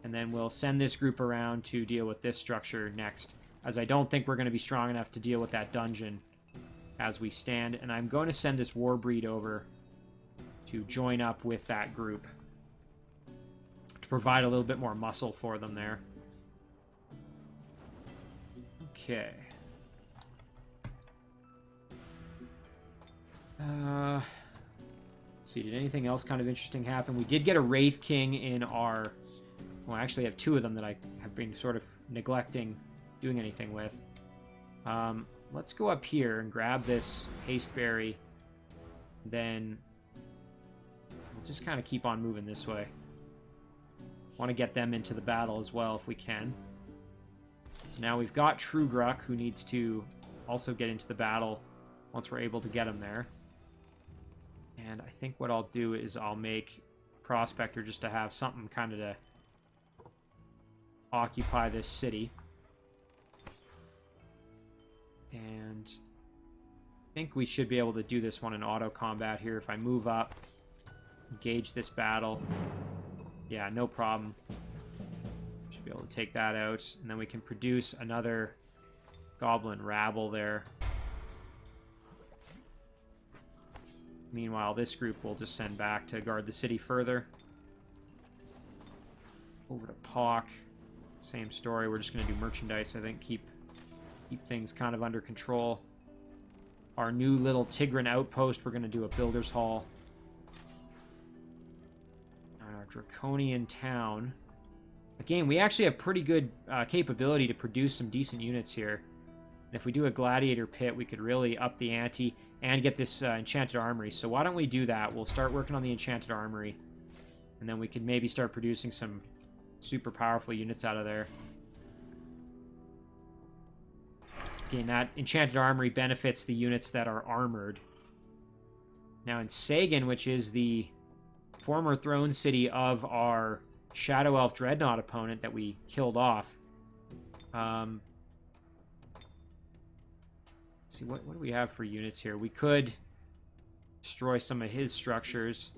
And then we'll send this group around to deal with this structure next, as I don't think we're going to be strong enough to deal with that dungeon as we stand. And I'm going to send this Warbreed over to join up with that group to provide a little bit more muscle for them there. Okay. Let's see, did anything else kind of interesting happen? We did get a Wraith King in our... Well, I actually have two of them that I have been sort of neglecting doing anything with. Let's go up here and grab this Hasteberry. Then we'll just kind of keep on moving this way. Want to get them into the battle as well if we can. So now we've got Trugruk, who needs to also get into the battle once we're able to get him there. And I think what I'll do is I'll make Prospector just to have something kind of to occupy this city. And I think we should be able to do this one in auto combat here. If I move up, engage this battle. Yeah, no problem. Should be able to take that out. And then we can produce another Goblin Rabble there. Meanwhile, this group will just send back to guard the city further. Over to Pock. Same story. We're just going to do merchandise, I think. Keep things kind of under control. Our new little Tigran outpost, we're going to do a Builder's Hall. Our Draconian Town. Again, we actually have pretty good capability to produce some decent units here. And if we do a Gladiator Pit, we could really up the ante and get this Enchanted Armory. So why don't we do that? We'll start working on the Enchanted Armory. And then we can maybe start producing some super powerful units out of there. Again, that Enchanted Armory benefits the units that are armored. Now in Sagan, which is the former throne city of our Shadow Elf Dreadnought opponent that we killed off. Let's see, what do we have for units here? We could destroy some of his structures.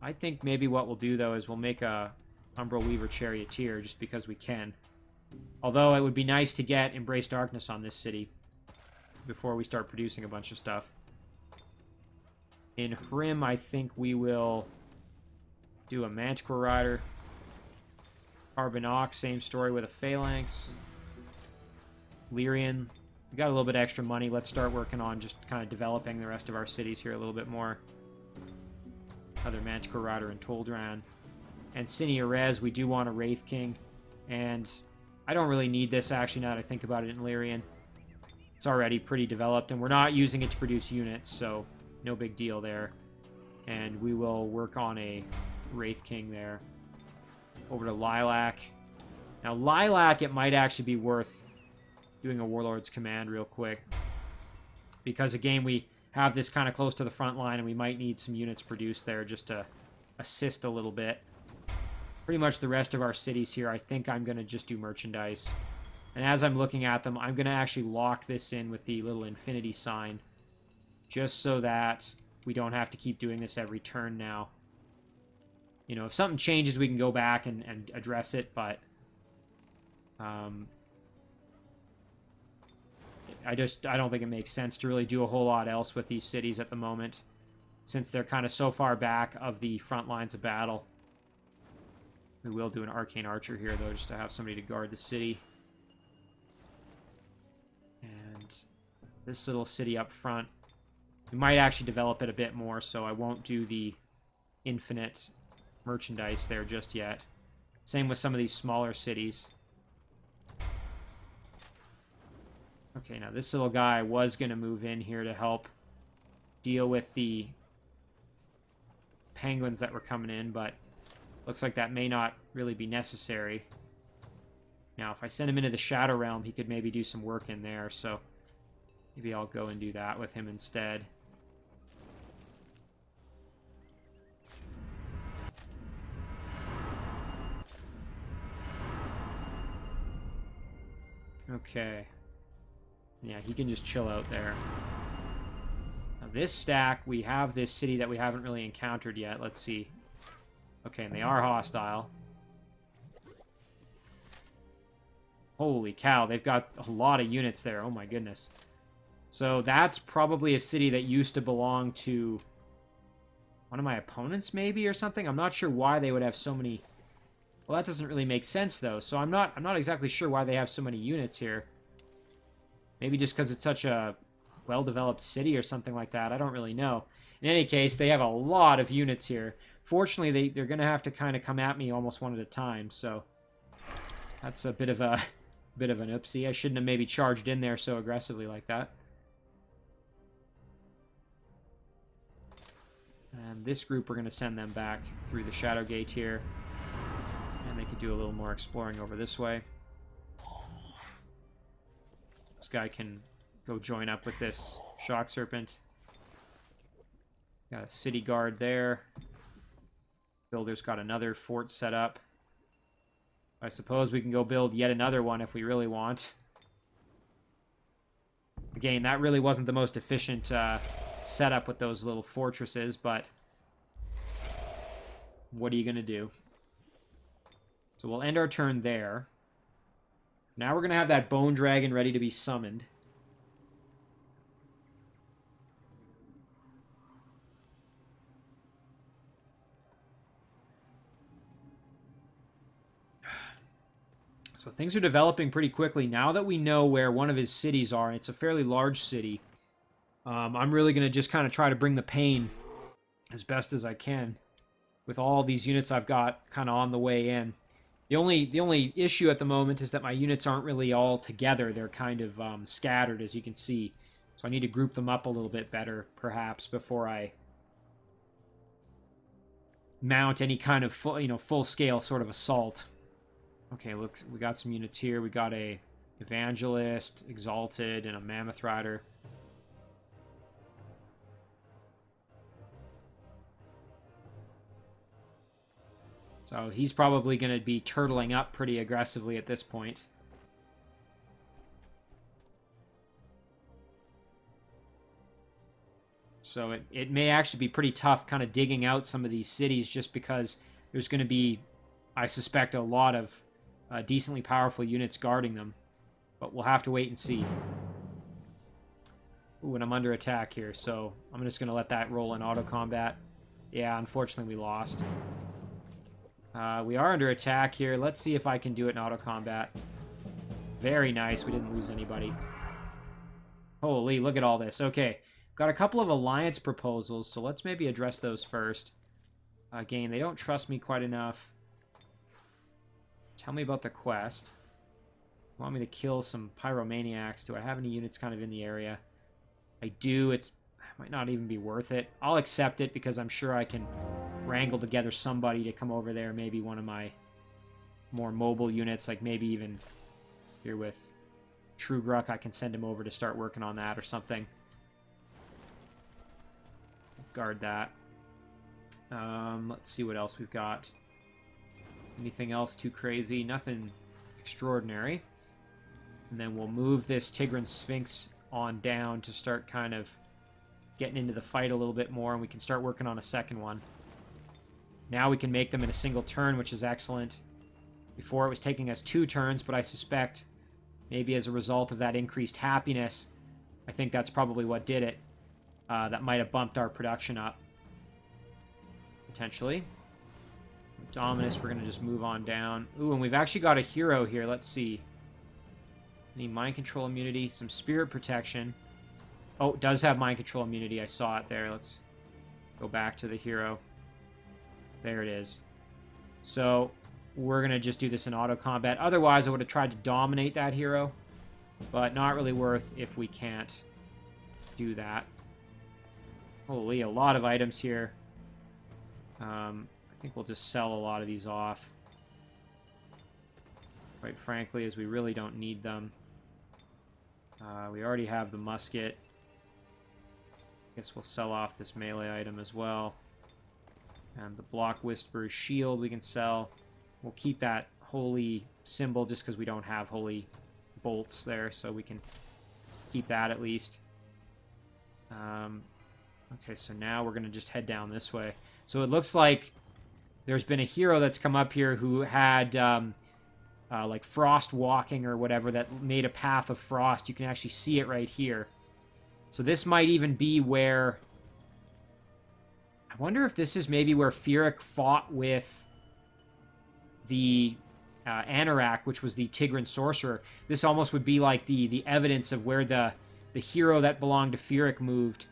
I think maybe what we'll do, though, is we'll make a Umbral Weaver Charioteer, just because we can. Although it would be nice to get Embrace Darkness on this city before we start producing a bunch of stuff. In Hrim, I think we will do a Manticore Rider. Carbon same story with a Phalanx. Lyrian. We got a little bit extra money. Let's start working on just kind of developing the rest of our cities here a little bit more. Another Manticore Rider and Toldran. And Cinia Rez, we do want a Wraith King. And I don't really need this, actually, now that I think about it in Lyrian. It's already pretty developed, and we're not using it to produce units, so no big deal there. And we will work on a Wraith King there. Over to Lilac. Now, Lilac, it might actually be worth doing a Warlord's Command real quick. Because, again, we have this kind of close to the front line, and we might need some units produced there just to assist a little bit. pretty much the rest of our cities here, I think I'm going to just do merchandise. And as I'm looking at them, I'm going to actually lock this in with the little infinity sign, just so that we don't have to keep doing this every turn now. You know, if something changes, we can go back and address it, but I don't think it makes sense to really do a whole lot else with these cities at the moment, since they're kind of so far back of the front lines of battle. We will do an arcane archer here, though, just to have somebody to guard the city. And this little city up front, we might actually develop it a bit more, so I won't do the infinite merchandise there just yet. Same with some of these smaller cities. Okay, now this little guy was going to move in here to help deal with the penguins that were coming in, but looks like that may not really be necessary. Now, if I send him into the Shadow Realm, he could maybe do some work in there, so maybe I'll go and do that with him instead. Okay. Yeah, he can just chill out there. Now this stack, we have this city that we haven't really encountered yet. Let's see. Okay, and they are hostile. Holy cow, they've got a lot of units there. Oh my goodness. So that's probably a city that used to belong to one of my opponents, maybe, or something. I'm not sure why they would have so many. Well, that doesn't really make sense, though. So I'm not exactly sure why they have so many units here. Maybe just because it's such a well-developed city or something like that. I don't really know. In any case, they have a lot of units here. Fortunately, they're going to have to kind of come at me almost one at a time, so that's a bit of an oopsie. I shouldn't have maybe charged in there so aggressively like that. And this group, we're going to send them back through the Shadow Gate here. And they could do a little more exploring over this way. This guy can go join up with this Shock Serpent. Got a city guard there. Builder's got another fort set up. I suppose we can go build yet another one if we really want. Again, that really wasn't the most efficient setup with those little fortresses, but what are you going to do? So we'll end our turn there. Now we're going to have that Bone Dragon ready to be summoned. So things are developing pretty quickly. Now that we know where one of his cities are, and it's a fairly large city, I'm really going to just kind of try to bring the pain as best as I can with all these units I've got kind of on the way in. The only issue at the moment is that my units aren't really all together. They're kind of scattered, as you can see. So I need to group them up a little bit better, perhaps, before I mount any kind of full-scale sort of assault. Okay, look, we got some units here. We got a Evangelist, Exalted, and a Mammoth Rider. So he's probably going to be turtling up pretty aggressively at this point. So it may actually be pretty tough kind of digging out some of these cities just because there's going to be, I suspect, a lot of decently powerful units guarding them. But we'll have to wait and see. Ooh, and I'm under attack here, so I'm just going to let that roll in auto-combat. Yeah, unfortunately we lost. We are under attack here. Let's see if I can do it in auto-combat. Very nice. We didn't lose anybody. Holy, look at all this. Okay, got a couple of alliance proposals, so let's maybe address those first. Again, they don't trust me quite enough. Tell me about the quest. Want me to kill some pyromaniacs? Do I have any units kind of in the area? I do. It might not even be worth it. I'll accept it because I'm sure I can wrangle together somebody to come over there. Maybe one of my more mobile units, like maybe even here with True Gruck, I can send him over to start working on that or something. Guard that. Let's see what else we've got. Anything else too crazy? Nothing extraordinary. And then we'll move this Tigran Sphinx on down to start kind of getting into the fight a little bit more, and we can start working on a second one. Now we can make them in a single turn, which is excellent. Before it was taking us 2 turns, but I suspect maybe as a result of that increased happiness, I think that's probably what did it. That might have bumped our production up. Potentially. Dominus, we're going to just move on down. Ooh, and we've actually got a hero here. Let's see. Any mind control immunity, some spirit protection. Oh, it does have mind control immunity. I saw it there. Let's go back to the hero. There it is. So we're going to just do this in auto combat. Otherwise, I would have tried to dominate that hero, but not really worth if we can't do that. Holy, a lot of items here. I think we'll just sell a lot of these off. Quite frankly, as we really don't need them. We already have the musket. Guess we'll sell off this melee item as well. And the Block Whisperer's shield we can sell. We'll keep that holy symbol just because we don't have holy bolts there, so we can keep that at least. Okay, so now we're going to just head down this way. So it looks like there's been a hero that's come up here who had like frost walking or whatever that made a path of frost. You can actually see it right here. So this might even be where... I wonder if this is maybe where Firik fought with the Anorak, which was the Tigran sorcerer. This almost would be like the evidence of where the hero that belonged to Firik moved.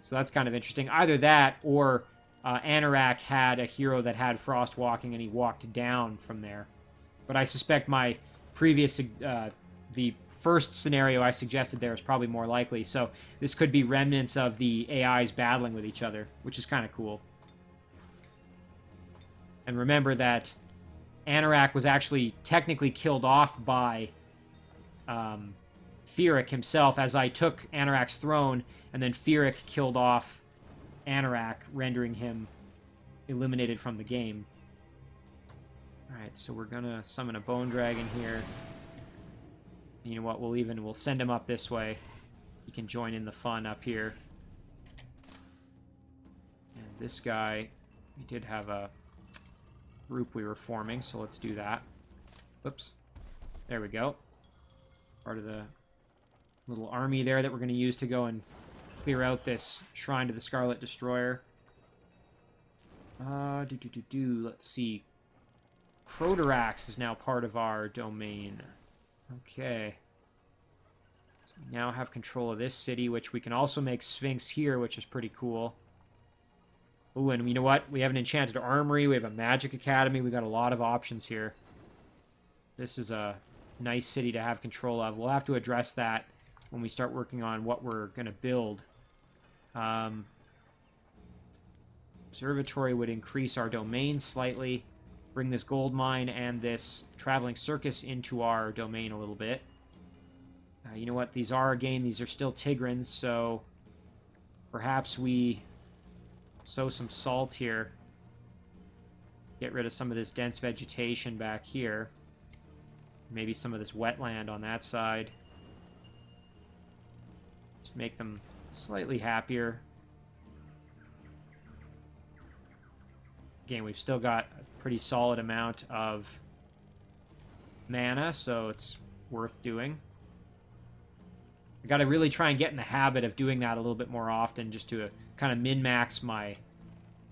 So that's kind of interesting. Either that, or Anorak had a hero that had frost walking and he walked down from there. But I suspect my previous, the first scenario I suggested there is probably more likely. So this could be remnants of the AIs battling with each other, which is kind of cool. And remember that Anorak was actually technically killed off by Firik himself, as I took Anorak's throne, and then Firik killed off Anorak, rendering him eliminated from the game. Alright, so we're gonna summon a Bone Dragon here. You know what, we'll send him up this way. He can join in the fun up here. And this guy, we did have a group we were forming, so let's do that. Oops. There we go. Part of the little army there that we're going to use to go and clear out this Shrine to the Scarlet Destroyer. Let's see. Crotarax is now part of our domain. Okay. So we now have control of this city, which we can also make Sphinx here, which is pretty cool. Ooh, and you know what? We have an enchanted armory, we have a magic academy, we got a lot of options here. This is a nice city to have control of. We'll have to address that when we start working on what we're going to build. Observatory would increase our domain slightly, bring this gold mine and this traveling circus into our domain a little bit. You know what? These are still Tigrans, so perhaps we sow some salt here. Get rid of some of this dense vegetation back here. Maybe some of this wetland on that side. Just make them slightly happier. Again, we've still got a pretty solid amount of mana, so it's worth doing. I gotta really try and get in the habit of doing that a little bit more often, just to kind of min-max my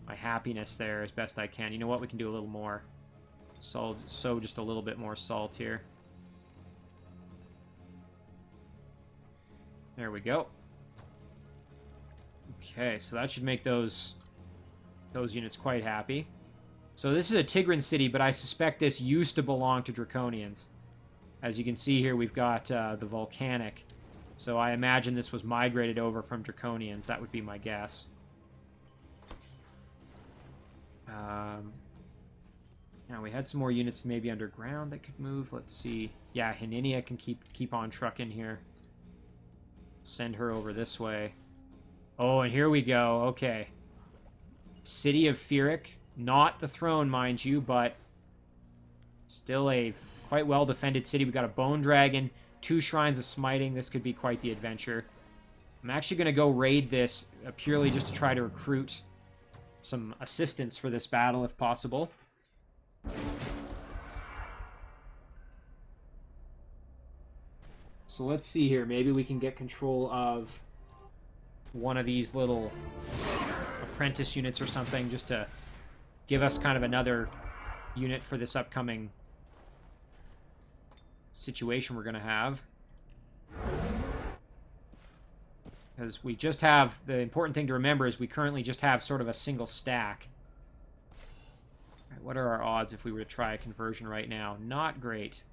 happiness there as best I can. You know what? We can do a little more. Sow just a little bit more salt here. There we go. Okay, so that should make those units quite happy. So this is a Tigran city, but I suspect this used to belong to Draconians. As you can see here, we've got the Volcanic. So I imagine this was migrated over from Draconians. That would be my guess. Now we had some more units maybe underground that could move. Let's see. Yeah, Haninia can keep on trucking here. Send her over this way. Oh, and here we go. Okay. City of Firik. Not the throne, mind you, but Still a quite well-defended city. We got a Bone Dragon, 2 Shrines of Smiting. This could be quite the adventure. I'm actually going to go raid this purely just to try to recruit some assistance for this battle, if possible. So let's see here. Maybe we can get control of one of these little apprentice units or something, just to give us kind of another unit for this upcoming situation we're going to have. Because we just have, the important thing to remember is we currently just have sort of a single stack. All right, what are our odds if we were to try a conversion right now? Not great.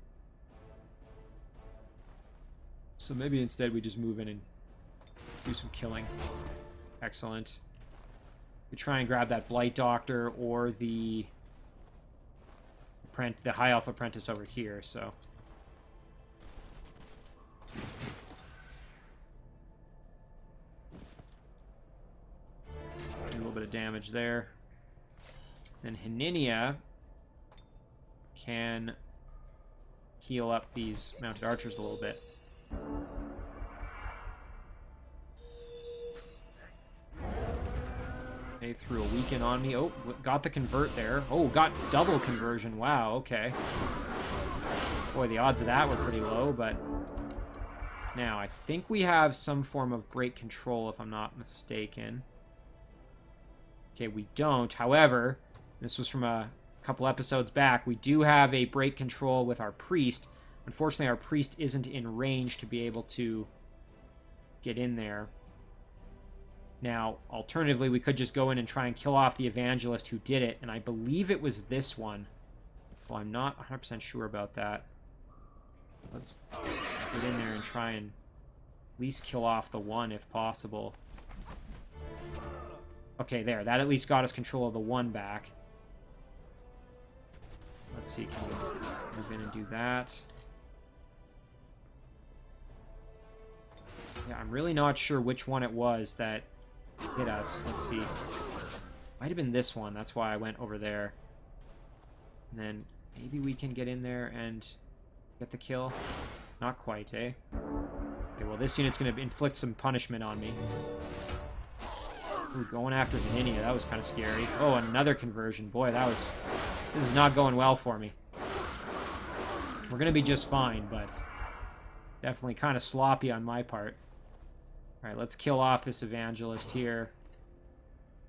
So maybe instead we just move in and do some killing. Excellent. We try and grab that Blight Doctor or the High Elf Apprentice over here, so... do a little bit of damage there. And Heninia can heal up these mounted archers a little bit. They threw a weaken on me. Oh, got the convert there. Oh, got double conversion. Wow, okay. Boy, the odds of that were pretty low, but... Now, I think we have some form of break control, if I'm not mistaken. Okay, we don't. However, this was from a couple episodes back. We do have a break control with our priest. Unfortunately, our priest isn't in range to be able to get in there. Now, alternatively, we could just go in and try and kill off the evangelist who did it, and I believe it was this one. Well, I'm not 100% sure about that. So let's get in there and try and at least kill off the one if possible. Okay, there. That at least got us control of the one back. Let's see, can we move in and do that? Yeah, I'm really not sure which one it was that hit us. Let's see. Might have been this one. That's why I went over there. And then maybe we can get in there and get the kill. Not quite, eh? Okay, well, this unit's going to inflict some punishment on me. Ooh, going after Heninia. That was kind of scary. Oh, another conversion. Boy, that was... This is not going well for me. We're going to be just fine, but definitely kind of sloppy on my part. Alright, let's kill off this evangelist here.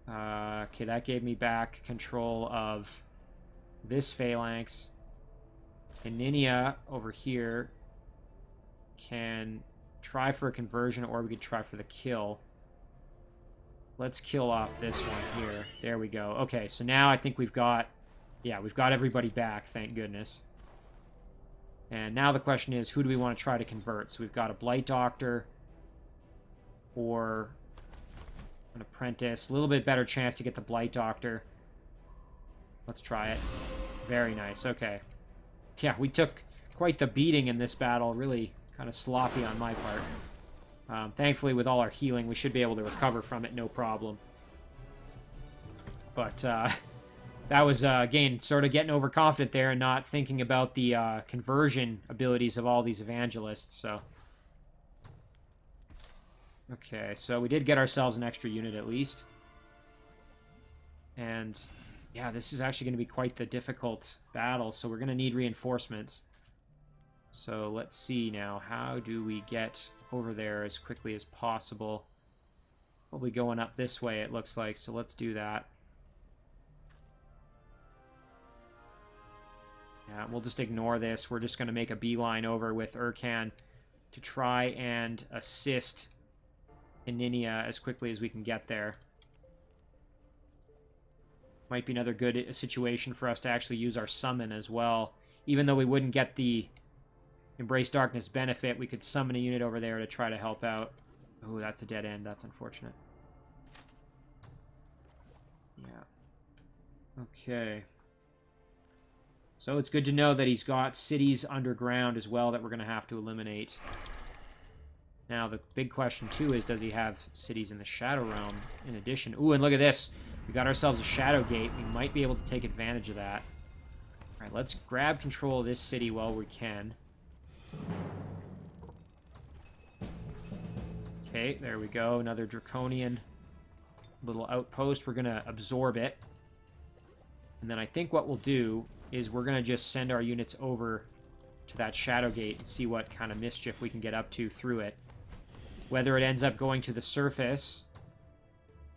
Okay, that gave me back control of this phalanx. And Heninia over here can try for a conversion, or we could try for the kill. Let's kill off this one here. There we go. Okay, so now I think we've got... Yeah, we've got everybody back, thank goodness. And now the question is, who do we want to try to convert? So we've got a Blight Doctor or an Apprentice. A little bit better chance to get the Blight Doctor. Let's try it. Very nice, okay. Yeah, we took quite the beating in this battle. Really kind of sloppy on my part. Thankfully, with all our healing, we should be able to recover from it, no problem. But that was, again, sort of getting overconfident there and not thinking about the conversion abilities of all these evangelists, so... Okay, so we did get ourselves an extra unit at least. And, yeah, this is actually going to be quite the difficult battle, so we're going to need reinforcements. So let's see now, how do we get over there as quickly as possible? Probably going up this way, it looks like, so let's do that. Yeah, we'll just ignore this. We're just going to make a beeline over with Urkan to try and assist Heninia as quickly as we can get there. Might be another good situation for us to actually use our summon as well. Even though we wouldn't get the Embrace Darkness benefit, we could summon a unit over there to try to help out. Oh, that's a dead end. That's unfortunate. Yeah. Okay. So it's good to know that he's got cities underground as well that we're going to have to eliminate. Now, the big question, too, is does he have cities in the Shadow Realm in addition? Ooh, and look at this. We got ourselves a Shadow Gate. We might be able to take advantage of that. Alright, let's grab control of this city while we can. Okay, there we go. Another draconian little outpost. We're going to absorb it. And then I think what we'll do is we're going to just send our units over to that Shadow Gate and see what kind of mischief we can get up to through it. Whether it ends up going to the surface,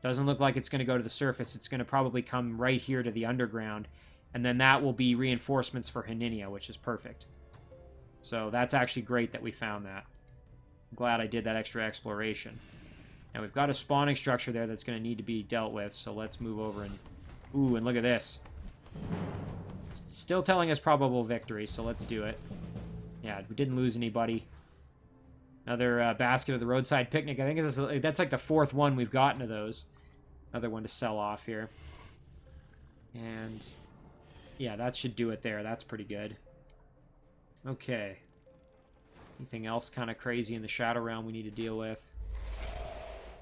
doesn't look like it's going to go to the surface. It's going to probably come right here to the underground, and then that will be reinforcements for Haninia, which is perfect. So that's actually great that we found that. I'm glad I did that extra exploration. Now we've got a spawning structure there that's going to need to be dealt with, so let's move over and... Ooh, and look at this. It's still telling us probable victory, so let's do it. Yeah, we didn't lose anybody. Another basket of the roadside picnic. I think that's like the 4th one we've gotten of those. Another one to sell off here. And yeah, that should do it there. That's pretty good. Okay. Anything else kind of crazy in the Shadow Realm we need to deal with?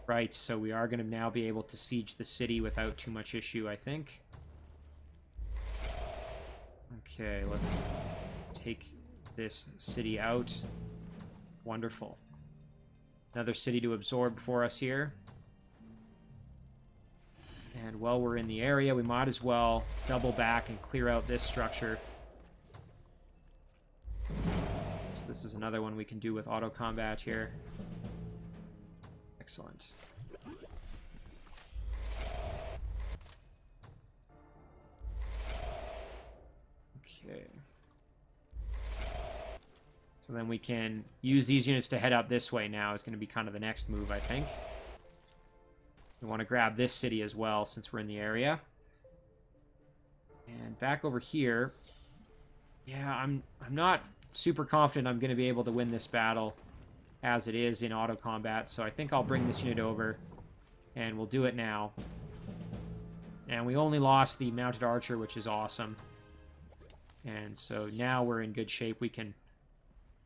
Right, so we are going to now be able to siege the city without too much issue, I think. Okay, let's take this city out. Wonderful. Another city to absorb for us here. And while we're in the area, we might as well double back and clear out this structure. So this is another one we can do with auto combat here. Excellent. Okay. So then we can use these units to head up this way now. Is going to be kind of the next move, I think. We want to grab this city as well, since we're in the area. And back over here. Yeah, I'm not super confident I'm going to be able to win this battle as it is in auto combat, so I think I'll bring this unit over, and we'll do it now. And we only lost the mounted archer, which is awesome. And so now we're in good shape. We can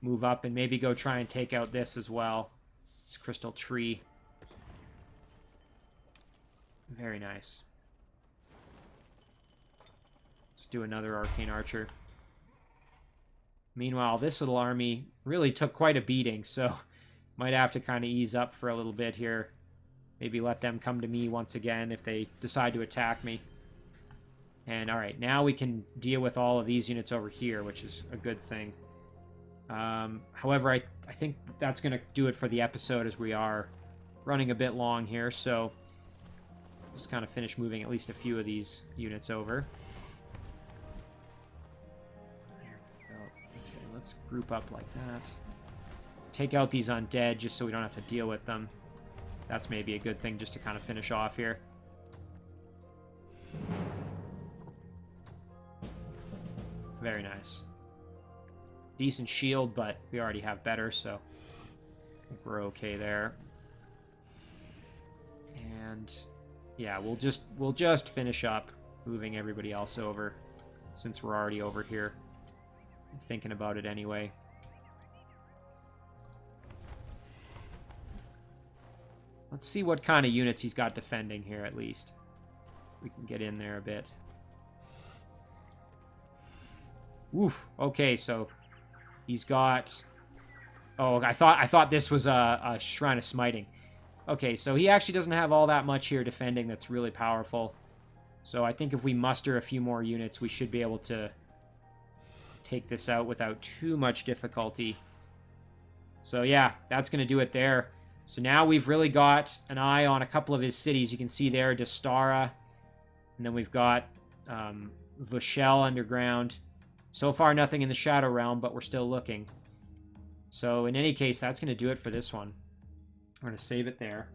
move up and maybe go try and take out this as well. This crystal tree. Very nice. Let's do another arcane archer. Meanwhile, this little army really took quite a beating, so might have to kind of ease up for a little bit here. Maybe let them come to me once again if they decide to attack me. And alright, now we can deal with all of these units over here, which is a good thing. However, I think that's going to do it for the episode, as we are running a bit long here, so let's kind of finish moving at least a few of these units over. There we go. Okay, let's group up like that. Take out these undead just so we don't have to deal with them. That's maybe a good thing just to kind of finish off here. Very nice. Decent shield, but we already have better, so I think we're okay there. And yeah, we'll just finish up moving everybody else over, since we're already over here. I'm thinking about it anyway. Let's see what kind of units he's got defending here, at least. We can get in there a bit. Oof. Okay, so he's got... Oh, I thought this was a Shrine of Smiting. Okay, so he actually doesn't have all that much here defending that's really powerful. So I think if we muster a few more units, we should be able to take this out without too much difficulty. So yeah, that's going to do it there. So now we've really got an eye on a couple of his cities. You can see there, Dastara. And then we've got Voshel underground. So far, nothing in the Shadow Realm, but we're still looking. So in any case, that's going to do it for this one. We're going to save it there.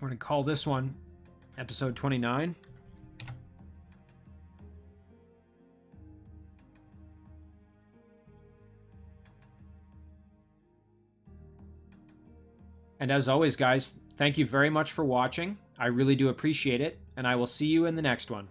We're going to call this one episode 29. And as always, guys, thank you very much for watching. I really do appreciate it, and I will see you in the next one.